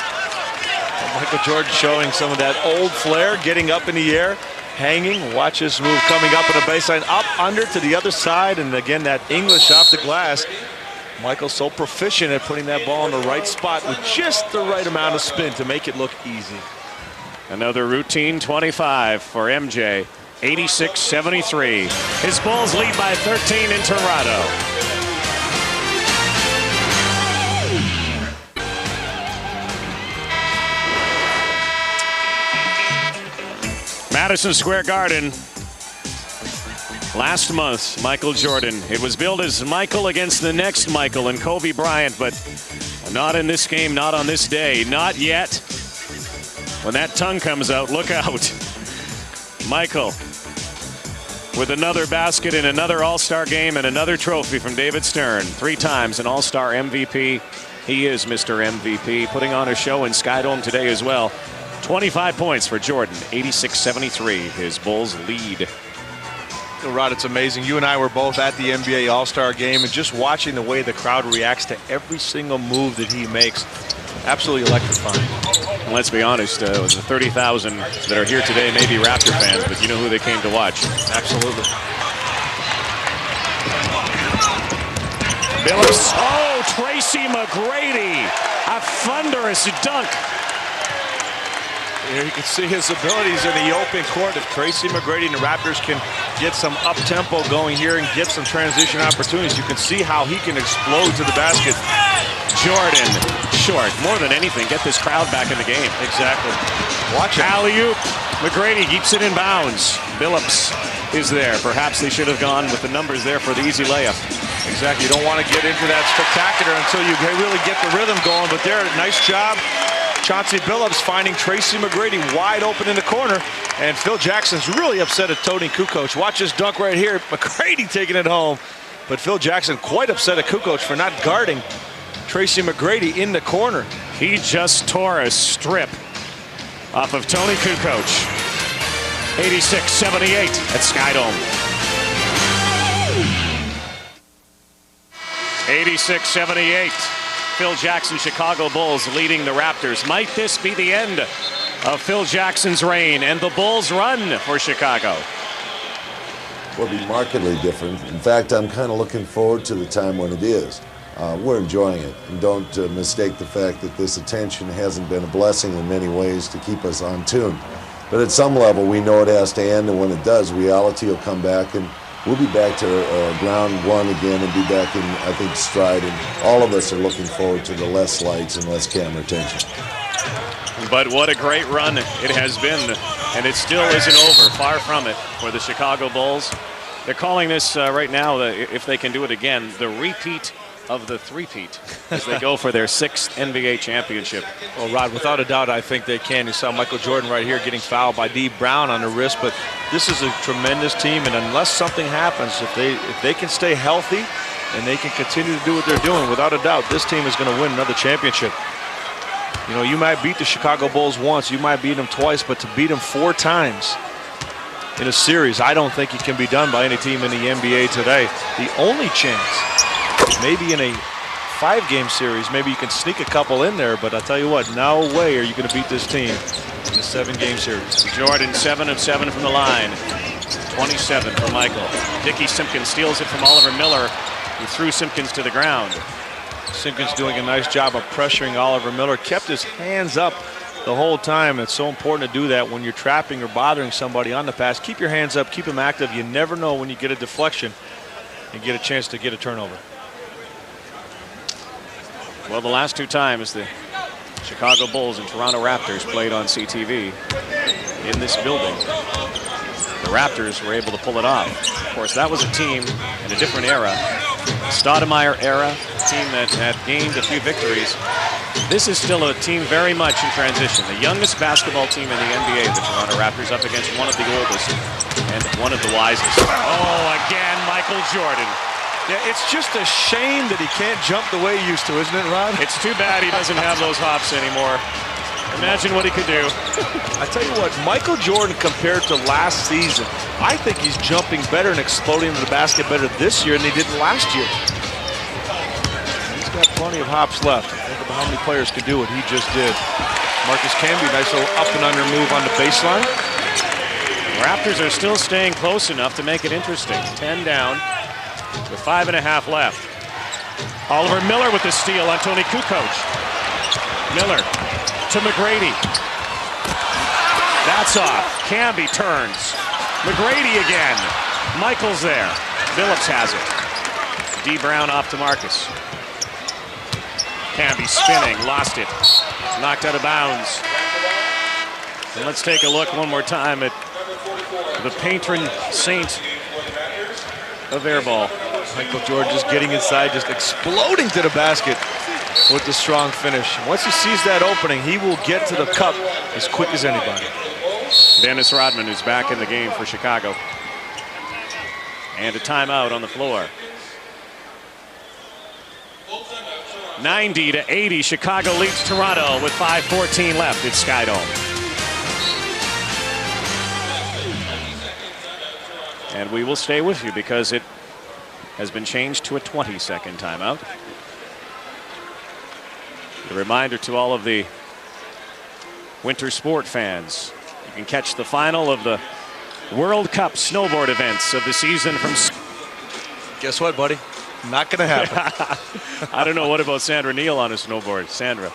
Michael Jordan showing some of that old flair, getting up in the air, hanging. Watch this move coming up on the baseline, up under to the other side. And again, that English off the glass. Michael's so proficient at putting that ball in the right spot with just the right amount of spin to make it look easy. Another routine 25 for MJ. 86-73. His Bulls lead by 13 in Toronto. Madison Square Garden. Last month, Michael Jordan. It was billed as Michael against the next Michael and Kobe Bryant, but not in this game, not on this day, not yet. When that tongue comes out, look out. Michael with another basket in another All-Star game and another trophy from David Stern. 3 times an All-Star MVP. He is Mr. MVP, putting on a show in Skydome today as well. 25 points for Jordan, 86-73. His Bulls lead. Rod, it's amazing. You and I were both at the NBA All-Star game, and just watching the way the crowd reacts to every single move that he makes, absolutely electrifying. And let's be honest, the 30,000 that are here today may be Raptor fans, but you know who they came to watch. Absolutely. Billups. Oh, Tracy McGrady. A thunderous dunk. Here you can see his abilities in the open court. If Tracy McGrady and the Raptors can get some up-tempo going here and get some transition opportunities, you can see how he can explode to the basket. Jordan, short. More than anything, get this crowd back in the game. Exactly. Watch it. Alley-oop. McGrady keeps it in bounds. Billups is there. Perhaps they should have gone with the numbers there for the easy layup. Exactly. You don't want to get into that spectacular until you really get the rhythm going. But there, nice job. Chauncey Billups finding Tracy McGrady wide open in the corner. And Phil Jackson's really upset at Tony Kukoc. Watch this dunk right here. McGrady taking it home. But Phil Jackson quite upset at Kukoc for not guarding Tracy McGrady in the corner. He just tore a strip off of Tony Kukoc. 86-78 at Skydome. 86-78. Phil Jackson, Chicago Bulls leading the Raptors. Might this be the end of Phil Jackson's reign and the Bulls' run for Chicago? Will be markedly different. In fact, I'm kind of looking forward to the time when it is. We're enjoying it. And don't mistake the fact that this attention hasn't been a blessing in many ways to keep us on tune. But at some level, we know it has to end, and when it does, reality will come back, and we'll be back to ground one again and be back in, I think, stride. And all of us are looking forward to the less lights and less camera attention. But what a great run it has been, and it still isn't over. Far from it for the Chicago Bulls. They're calling this right now, if they can do it again, the repeat of the three-peat as they go for their 6th NBA championship. Well, Rod, without a doubt, I think they can. You saw Michael Jordan right here getting fouled by D. Brown on the wrist, but this is a tremendous team, and unless something happens, if they can stay healthy and they can continue to do what they're doing, without a doubt, this team is going to win another championship. You know, you might beat the Chicago Bulls once, you might beat them twice, but to beat them 4 times in a series, I don't think it can be done by any team in the NBA today. The only chance, maybe in a 5-game series, maybe you can sneak a couple in there, but I'll tell you what, no way are you going to beat this team in a 7-game series. Jordan 7 of 7 from the line. 27 for Michael. Dickey Simpkins steals it from Oliver Miller, who threw Simpkins to the ground. Simpkins doing a nice job of pressuring Oliver Miller. Kept his hands up the whole time. It's so important to do that when you're trapping or bothering somebody on the pass. Keep your hands up, keep them active. You never know when you get a deflection and get a chance to get a turnover. Well, the last 2 times the Chicago Bulls and Toronto Raptors played on CTV in this building, the Raptors were able to pull it off. Of course, that was a team in a different era. Stoudemire era, team that had gained a few victories. This is still a team very much in transition. The youngest basketball team in the NBA, the Toronto Raptors, up against one of the oldest and one of the wisest. Oh, again, Michael Jordan. Yeah, it's just a shame that he can't jump the way he used to, isn't it, Ron? It's too bad he doesn't have those hops anymore. Imagine what he could do. I tell you what, Michael Jordan compared to last season, I think he's jumping better and exploding into the basket better this year than he did last year. He's got plenty of hops left. Think about how many players can do what he just did. Marcus Camby, nice little up and under move on the baseline. Raptors are still staying close enough to make it interesting. 10 down with 5.5 left. Oliver Miller with the steal on Tony Kukoc. Miller to McGrady. That's off. Camby turns. McGrady again. Michael's there. Phillips has it. D. Brown off to Marcus. Camby spinning, lost it. Knocked out of bounds. And let's take a look one more time at the patron saint of air ball. Michael Jordan just getting inside, just exploding to the basket with the strong finish. Once he sees that opening, he will get to the cup as quick as anybody. Dennis Rodman, who's back in the game for Chicago. And a timeout on the floor. 90-80, Chicago leads Toronto with 5:14 left at Skydome. And we will stay with you because it has been changed to a 20-second timeout. A reminder to all of the winter sport fans, you can catch the final of the World Cup snowboard events of the season from... Guess what, buddy? Not going to happen. I don't know. What about Sandra Neal on a snowboard? Sandra.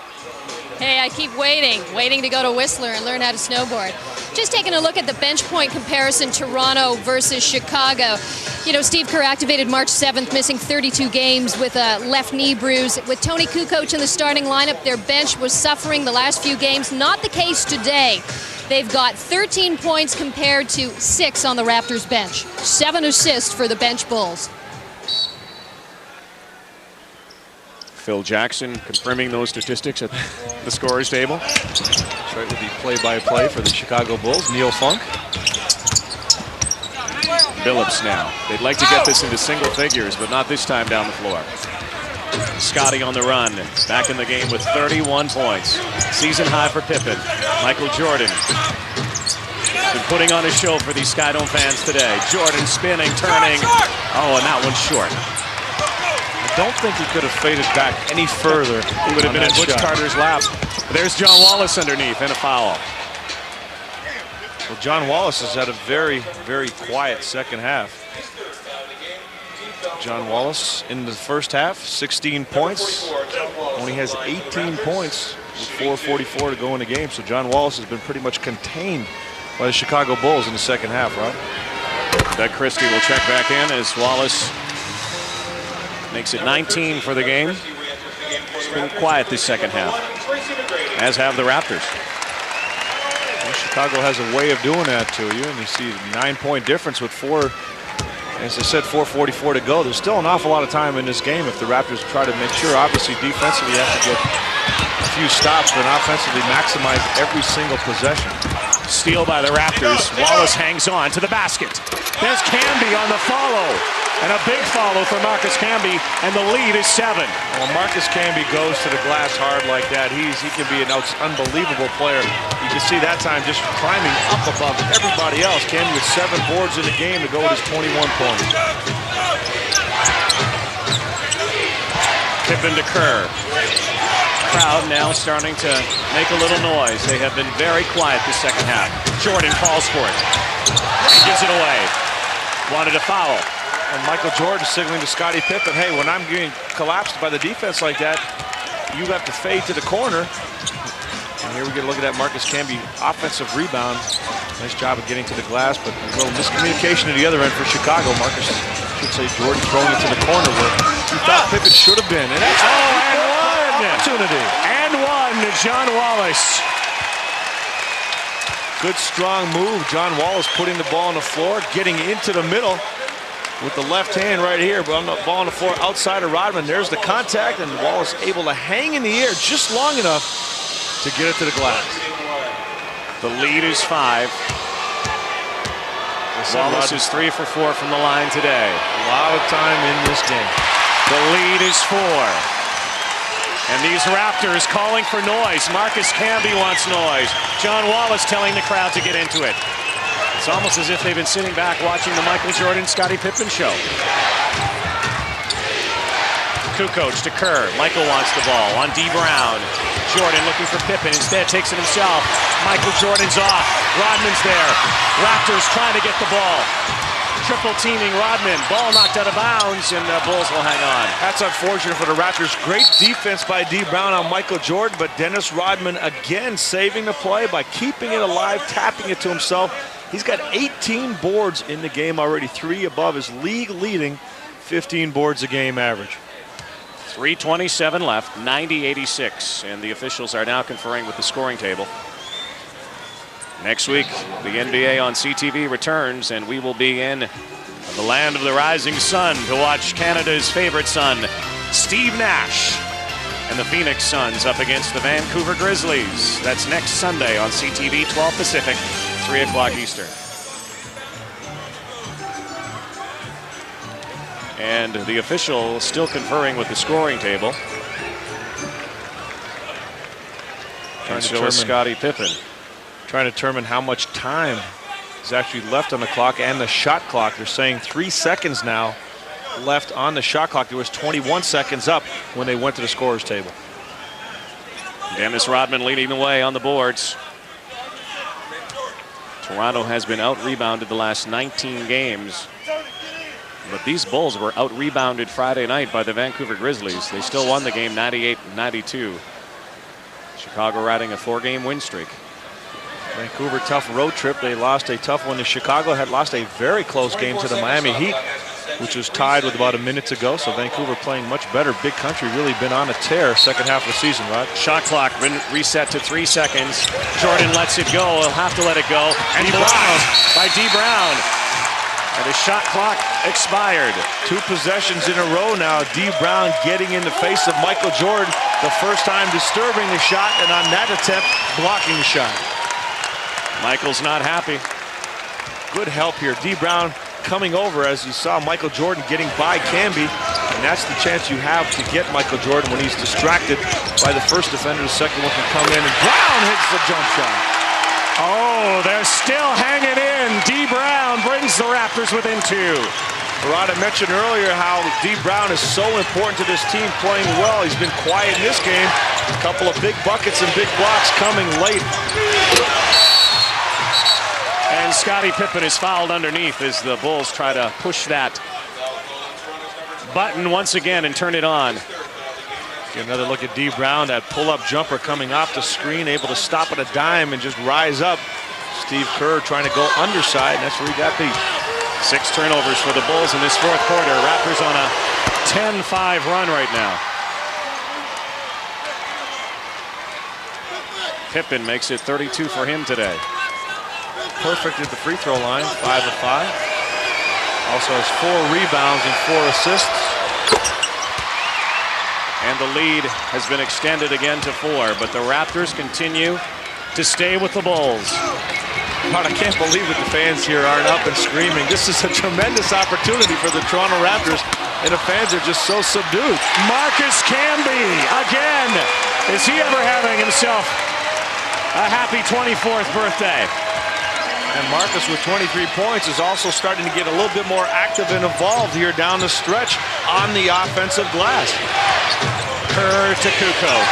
Hey, I keep waiting to go to Whistler and learn how to snowboard. Just taking a look at the bench point comparison, Toronto versus Chicago. You know, Steve Kerr activated March 7th, missing 32 games with a left knee bruise. With Tony Kukoc in the starting lineup, their bench was suffering the last few games. Not the case today. They've got 13 points compared to 6 on the Raptors bench. 7 assists for the bench Bulls. Phil Jackson confirming those statistics at the scorer's table. That's right, with the play-by-play for the Chicago Bulls, Neil Funk. Phillips now. They'd like to get this into single figures, but not this time down the floor. Scotty on the run, back in the game with 31 points. Season high for Pippen. Michael Jordan been putting on a show for these Skydome fans today. Jordan spinning, turning. Oh, and that one's short. I don't think he could have faded back any further. He would have been in Butch Carter's lap. There's John Wallace underneath and a foul. Well, John Wallace has had a very, very quiet second half. John Wallace in the first half, 16 points. Only has 18 points with 4:44 to go in the game. So John Wallace has been pretty much contained by the Chicago Bulls in the second half, right? Doug Christie will check back in as Wallace makes it 19 for the game. It's been quiet this second half, as have the Raptors. Well, Chicago has a way of doing that to you, and you see a 9-point difference with as I said, 4:44 to go. There's still an awful lot of time in this game if the Raptors try to make sure. Obviously, defensively, you have to get a few stops, but offensively maximize every single possession. Steal by the Raptors. Wallace hangs on to the basket. There's Camby on the follow. And a big follow for Marcus Camby, and the lead is 7. Well, Marcus Camby goes to the glass hard like that. He can be an unbelievable player. You can see that time just climbing up above everybody else. Camby with 7 boards in the game to go with his 21 points. Pippen to Kerr. Crowd now starting to make a little noise. They have been very quiet this second half. Jordan calls for it. He gives it away. Wanted a foul. And Michael Jordan signaling to Scottie Pippen, hey, when I'm getting collapsed by the defense like that, you have to fade to the corner. And here we get a look at that Marcus Camby offensive rebound. Nice job of getting to the glass, but a little miscommunication at the other end for Chicago. Marcus, should say Jordan, throwing it to the corner where he thought Pippen should have been. And that's and one opportunity. And one to John Wallace. Good strong move. John Wallace putting the ball on the floor, getting into the middle with the left hand right here, but on the ball on the floor outside of Rodman. There's the contact, and Wallace able to hang in the air just long enough to get it to the glass. The lead is 5. Wallace is 3 for 4 from the line today. A lot of time in this game. The lead is 4. And these Raptors calling for noise. Marcus Camby wants noise. John Wallace telling the crowd to get into it. It's almost as if they've been sitting back watching the Michael Jordan, Scottie Pippen show. Kukoc to Kerr. Michael wants the ball on D. Brown. Jordan looking for Pippen. Instead takes it himself. Michael Jordan's off. Rodman's there. Raptors trying to get the ball. Triple teaming Rodman. Ball knocked out of bounds, and the Bulls will hang on. That's unfortunate for the Raptors. Great defense by D. Brown on Michael Jordan, but Dennis Rodman again saving the play by keeping it alive, tapping it to himself. He's got 18 boards in the game already, 3 above his league-leading 15 boards a game average. 3:27 left, 90-86, and the officials are now conferring with the scoring table. Next week, the NBA on CTV returns, and we will be in the land of the rising sun to watch Canada's favorite son, Steve Nash, and the Phoenix Suns up against the Vancouver Grizzlies. That's next Sunday on CTV, 12 Pacific, 3 o'clock Eastern. And the official still conferring with the scoring table. And so is Scottie Pippen. Trying to determine how much time is actually left on the clock and the shot clock. They're saying 3 seconds now left on the shot clock. There was 21 seconds up when they went to the scorer's table. Dennis Rodman leading the way on the boards. Toronto has been out-rebounded the last 19 games. But these Bulls were out-rebounded Friday night by the Vancouver Grizzlies. They still won the game 98-92. Chicago riding a 4-game win streak. Vancouver, tough road trip. They lost a tough one to Chicago, had lost a very close game to the Miami Heat, which was tied with about a minute to go. So Vancouver playing much better. Big country really been on a tear second half of the season, Rod. Shot clock been reset to 3 seconds. Jordan lets it go. He'll have to let it go. And blocked by D. Brown. And the shot clock expired. 2 possessions in a row now. D. Brown getting in the face of Michael Jordan. The first time disturbing the shot, and on that attempt, blocking the shot. Michael's not happy. Good help here. D. Brown coming over as you saw Michael Jordan getting by Camby. And that's the chance you have to get Michael Jordan when he's distracted by the first defender. The second one can come in, and Brown hits the jump shot. Oh, they're still hanging in. D. Brown brings the Raptors within 2. Rod, I mentioned earlier how D. Brown is so important to this team playing well. He's been quiet in this game. A couple of big buckets and big blocks coming late. And Scottie Pippen is fouled underneath as the Bulls try to push that button once again and turn it on. Get another look at D. Brown, that pull-up jumper coming off the screen, able to stop at a dime and just rise up. Steve Kerr trying to go underside, and that's where he got beat. 6 turnovers for the Bulls in this 4th quarter. Raptors on a 10-5 run right now. Pippen makes it 32 for him today. Perfect at the free throw line, 5 of 5. Also has 4 rebounds and 4 assists. And the lead has been extended again to 4, but the Raptors continue to stay with the Bulls. God, I can't believe that the fans here aren't up and screaming. This is a tremendous opportunity for the Toronto Raptors, and the fans are just so subdued. Marcus Camby again. Is he ever having himself a happy 24th birthday? And Marcus with 23 points is also starting to get a little bit more active and involved here down the stretch on the offensive glass. Kerr to Kukoc.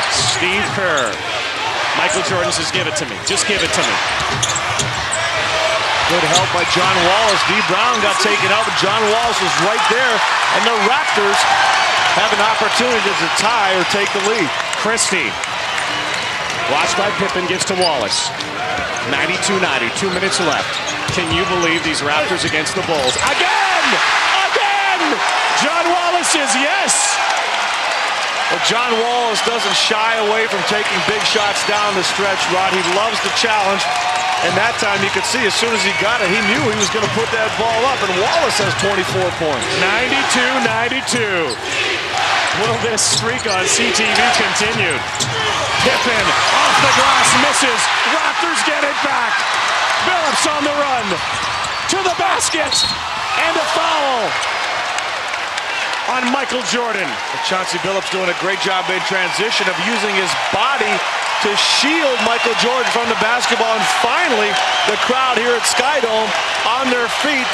Steve Kerr. Michael Jordan says, give it to me. Just give it to me. Good help by John Wallace. D. Brown got taken out, but John Wallace was right there. And the Raptors have an opportunity to tie or take the lead. Christie. Watched by Pippen, gives to Wallace. 92-90, 2 minutes left. Can you believe these Raptors against the Bulls? Again! Again! John Wallace says yes! Well, John Wallace doesn't shy away from taking big shots down the stretch, Rod. He loves the challenge. And that time you could see as soon as he got it, he knew he was going to put that ball up. And Wallace has 24 points. 92-92. Will this streak on CTV continue? Pippen off the glass, misses. Raptors get it back. Billups on the run to the basket, and a foul on Michael Jordan. Chauncey Billups doing a great job in transition of using his body to shield Michael Jordan from the basketball. And finally, the crowd here at Skydome on their feet,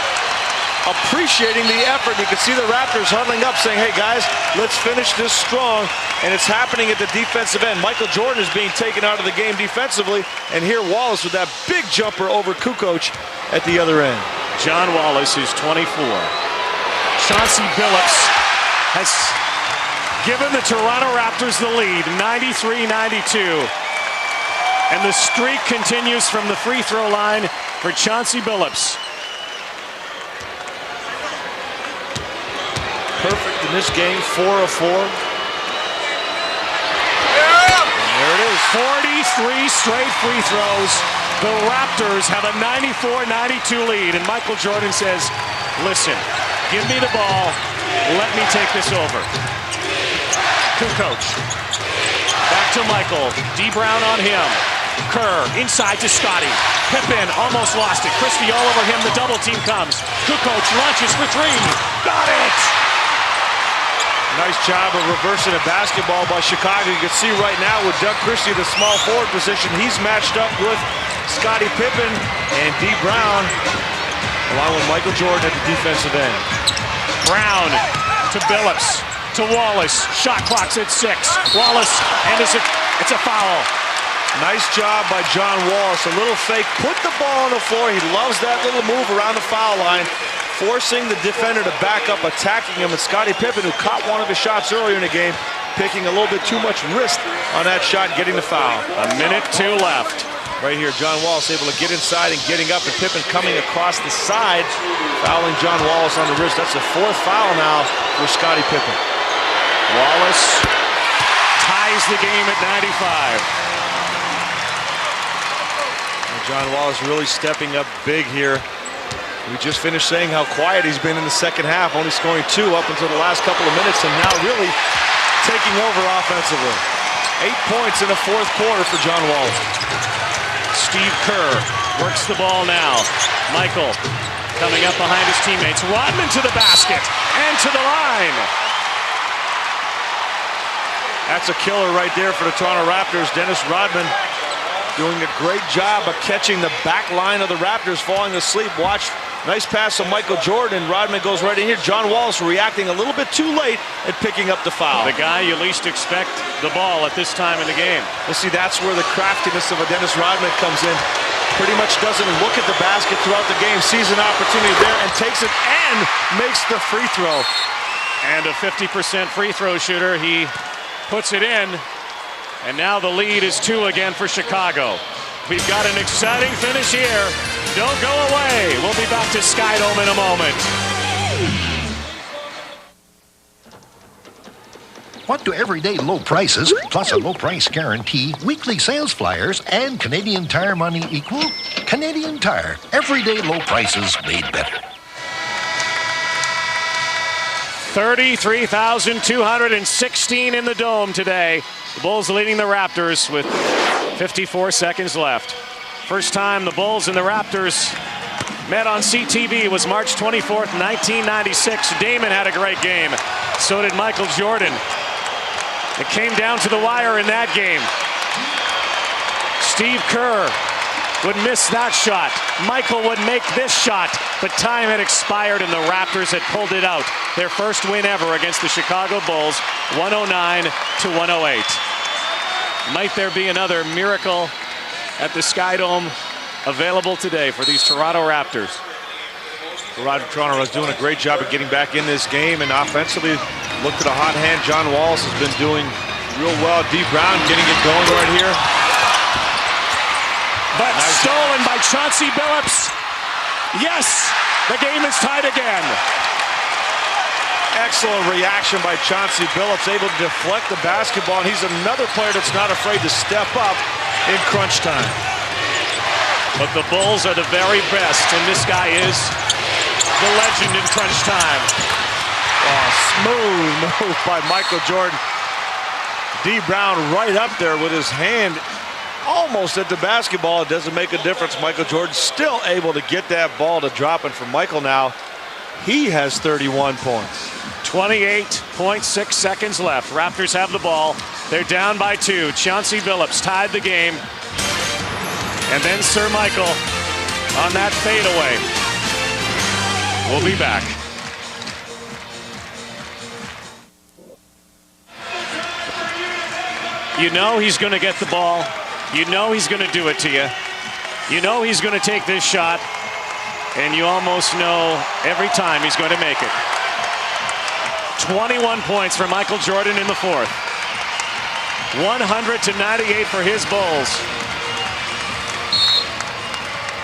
appreciating the effort. You can see the Raptors huddling up saying, hey guys, let's finish this strong. And it's happening at the defensive end. Michael Jordan is being taken out of the game defensively. And here Wallace with that big jumper over Kukoc at the other end. John Wallace is 24. Chauncey Billups has given the Toronto Raptors the lead, 93-92. And the streak continues from the free throw line for Chauncey Billups. Perfect in this game, 4 of 4. And there it is. 43 straight free throws. The Raptors have a 94-92 lead. And Michael Jordan says, listen, give me the ball. Let me take this over. Kukoc. Back to Michael. D. Brown on him. Kerr inside to Scotty. Pippen almost lost it. Christie all over him. The double team comes. Kukoc launches for three. Got it! Nice job of reversing a basketball by Chicago. You can see right now with Doug Christie, the small forward position, he's matched up with Scottie Pippen and D. Brown, along with Michael Jordan at the defensive end. Brown to Billups to Wallace. Shot clock's at 6. Wallace, and it's a foul. Nice job by John Wallace. A little fake, put the ball on the floor. He loves that little move around the foul line, forcing the defender to back up, attacking him. And Scottie Pippen, who caught one of his shots earlier in the game, picking a little bit too much risk on that shot, getting the foul. A minute 2 left. Right here, John Wallace able to get inside and getting up, and Pippen coming across the side, fouling John Wallace on the wrist. That's the 4th foul now for Scottie Pippen. Wallace ties the game at 95. John Wallace really stepping up big here. We just finished saying how quiet he's been in the second half, only scoring 2 up until the last couple of minutes, and now really taking over offensively. 8 points in the 4th quarter for John Wallace. Steve Kerr works the ball now. Michael coming up behind his teammates. Rodman to the basket and to the line. That's a killer right there for the Toronto Raptors. Dennis Rodman doing a great job of catching the back line of the Raptors falling asleep. Watch, nice pass to Michael Jordan. Rodman goes right in here. John Wallace reacting a little bit too late and picking up the foul. The guy you least expect the ball at this time in the game. Well, see, that's where the craftiness of a Dennis Rodman comes in. Pretty much doesn't look at the basket throughout the game, sees an opportunity there and takes it and makes the free throw. And a 50% free throw shooter. He puts it in. And now the lead is 2 again for Chicago. We've got an exciting finish here. Don't go away. We'll be back to Skydome in a moment. What do everyday low prices, plus a low price guarantee, weekly sales flyers, and Canadian Tire money equal? Canadian Tire. Everyday low prices made better. 33,216 in the Dome today. The Bulls leading the Raptors with 54 seconds left. First time the Bulls and the Raptors met on CTV was March 24th, 1996. Damon had a great game. So did Michael Jordan. It came down to the wire in that game. Steve Kerr would miss that shot. Michael would make this shot, but time had expired and the Raptors had pulled it out. Their first win ever against the Chicago Bulls, 109-108. Might there be another miracle at the Skydome available today for these Toronto Raptors? Toronto is doing a great job of getting back in this game, and offensively, look at the hot hand. John Wallace has been doing real well. D. Brown getting it going right here. But stolen by Chauncey Billups. Yes, the game is tied again. Excellent reaction by Chauncey Billups, able to deflect the basketball, and he's another player that's not afraid to step up in crunch time. But the Bulls are the very best, and this guy is the legend in crunch time. Oh, smooth move by Michael Jordan. D. Brown right up there with his hand almost at the basketball. It doesn't make a difference. Michael Jordan still able to get that ball to drop, and for Michael now, he has 31 points. 28.6 seconds left. Raptors have the ball. They're down by 2. Chauncey Billups tied the game. And then Sir Michael on that fadeaway. We'll be back. You know he's going to get the ball. You know he's going to do it to you. You know he's going to take this shot. And you almost know every time he's going to make it. 21 points for Michael Jordan in the fourth. 100-98 for his Bulls.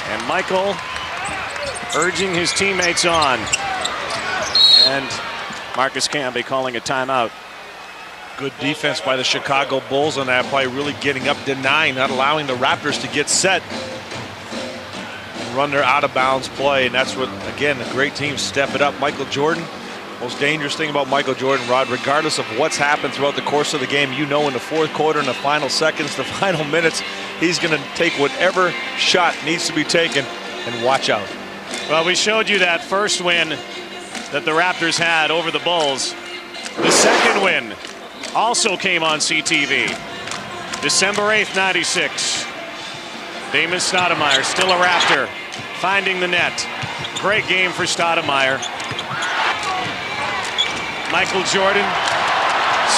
And Michael urging his teammates on. And Marcus Camby calling a timeout. Good defense by the Chicago Bulls on that play, really getting up, denying, not allowing the Raptors to get set and run their out-of-bounds play. And that's what, again, a great team step it up. Michael Jordan, most dangerous thing about Michael Jordan, Rod, regardless of what's happened throughout the course of the game, you know in the fourth quarter, in the final seconds, the final minutes, he's going to take whatever shot needs to be taken and watch out. Well, we showed you that first win that the Raptors had over the Bulls. The second win also came on CTV. December 8th, 96. Damon Stoudemire, still a Raptor, finding the net. Great game for Stoudemire. Michael Jordan,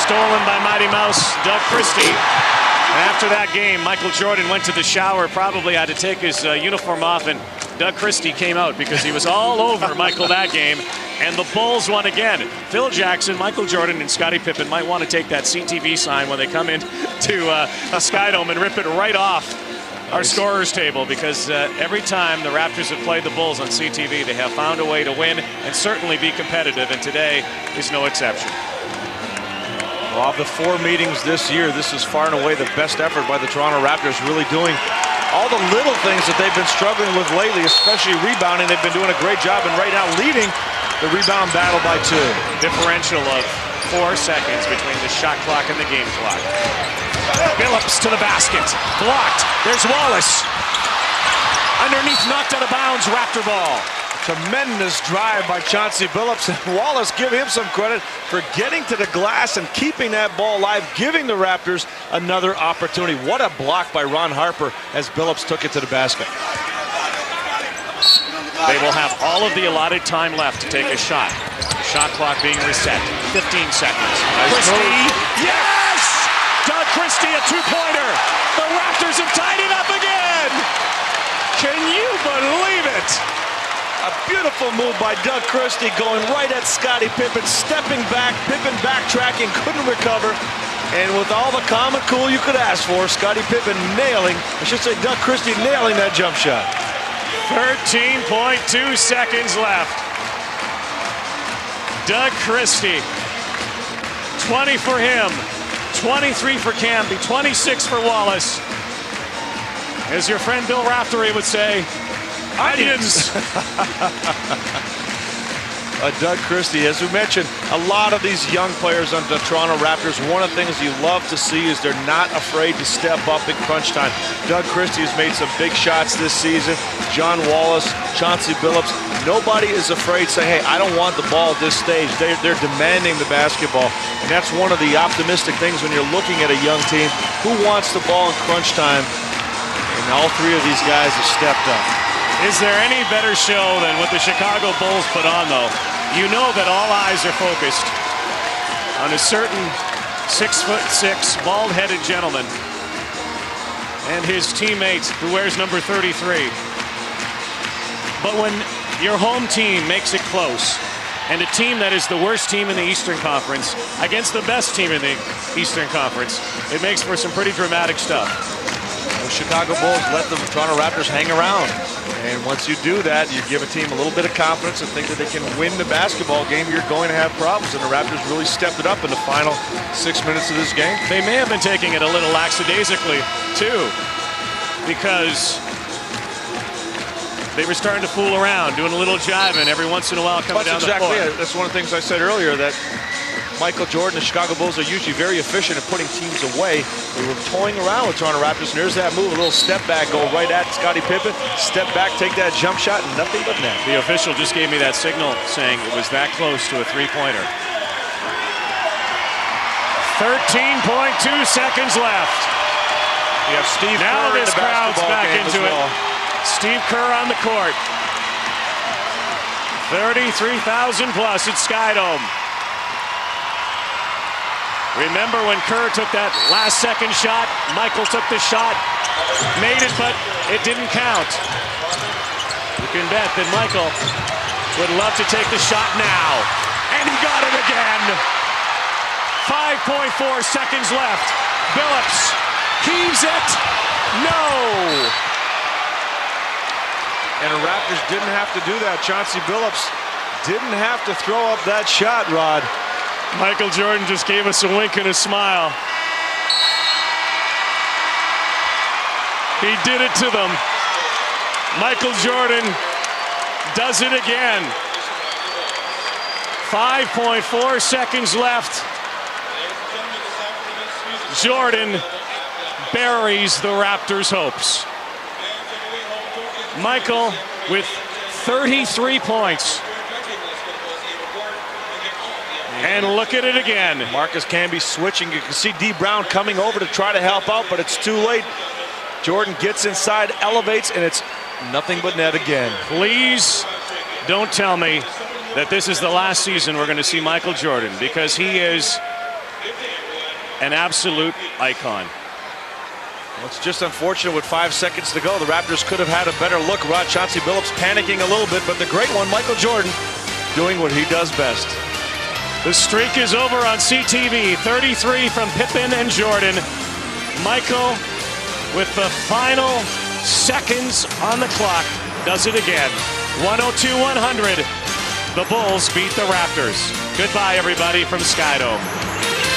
stolen by Mighty Mouse, Doug Christie. And after that game, Michael Jordan went to the shower, probably had to take his uniform off, and Doug Christie came out because he was all over Michael that game. And the Bulls won again. Phil Jackson, Michael Jordan, and Scottie Pippen might want to take that CTV sign when they come in to the Skydome and rip it right off our scorers table, because every time the Raptors have played the Bulls on CTV, they have found a way to win and certainly be competitive, and today is no exception. Well, of the 4 meetings this year, this is far and away the best effort by the Toronto Raptors, really doing all the little things that they've been struggling with lately, especially rebounding. They've been doing a great job, and right now leading the rebound battle by 2. Differential of 4 seconds between the shot clock and the game clock. Billups to the basket. Blocked. There's Wallace. Underneath, knocked out of bounds. Raptor ball. Tremendous drive by Chauncey Billups, and Wallace, give him some credit for getting to the glass and keeping that ball alive, giving the Raptors another opportunity. What a block by Ron Harper as Billups took it to the basket. They will have all of the allotted time left to take a shot. Shot clock being reset. 15 seconds. Christie, yes! Doug Christie, a 2-pointer. The Raptors have tied it up again. Can you believe it? A beautiful move by Doug Christie, going right at Scottie Pippen, stepping back, Pippen backtracking, couldn't recover. And with all the calm and cool you could ask for, Scottie Pippen nailing, I should say Doug Christie nailing that jump shot. 13.2 seconds left. Doug Christie, 20 for him, 23 for Camby, 26 for Wallace. As your friend Bill Raftery would say, onions. Doug Christie, as we mentioned, a lot of these young players on the Toronto Raptors, one of the things you love to see is they're not afraid to step up in crunch time. Doug Christie has made some big shots this season. John Wallace, Chauncey Billups, nobody is afraid to say, hey, I don't want the ball at this stage. They're demanding the basketball. And that's one of the optimistic things when you're looking at a young team. Who wants the ball in crunch time? And And all three of these guys have stepped up. Is there any better show than what the Chicago Bulls put on, though? You know that all eyes are focused on a certain 6'6", bald-headed gentleman and his teammate who wears number 33. But when your home team makes it close, and a team that is the worst team in the Eastern Conference against the best team in the Eastern Conference, it makes for some pretty dramatic stuff. The Chicago Bulls let the Toronto Raptors hang around. And once you do that, you give a team a little bit of confidence and think that they can win the basketball game, you're going to have problems. And the Raptors really stepped it up in the final 6 minutes of this game. They may have been taking it a little lackadaisically, too, because they were starting to fool around, doing a little jiving every once in a while coming down the floor. That's exactly it. That's one of the things I said earlier, that Michael Jordan and the Chicago Bulls are usually very efficient at putting teams away. They were toying around with Toronto Raptors, and there's that move, a little step back, go right at Scottie Pippen, step back, take that jump shot, and nothing but net. The official just gave me that signal saying it was that close to a three-pointer. 13.2 seconds left. You have Steve now Kerr this in the crowd's basketball back game into as well. it. Steve Kerr on the court. 33,000 plus at Skydome. Remember when Kerr took that last second shot? Michael took the shot, made it, but it didn't count. You can bet that Michael would love to take the shot now. And he got it again. 5.4 seconds left. Billups heaves it. No. And the Raptors didn't have to do that. Chauncey Billups didn't have to throw up that shot, Rod. Michael Jordan just gave us a wink and a smile. He did it to them. Michael Jordan does it again. 5.4 seconds left. Jordan buries the Raptors' hopes. Michael with 33 points. And look at it again. Marcus Camby switching. You can see D. Brown coming over to try to help out, but it's too late. Jordan gets inside, elevates, and it's nothing but net again. Please don't tell me that this is the last season we're going to see Michael Jordan, because he is an absolute icon. Well, it's just unfortunate with 5 seconds to go. The Raptors could have had a better look. Rod, Chauncey Billups panicking a little bit, but the great one, Michael Jordan, doing what he does best. The streak is over on CTV. 33 from Pippen and Jordan. Michael, with the final seconds on the clock, does it again. 102-100. The Bulls beat the Raptors. Goodbye, everybody, from Skydome.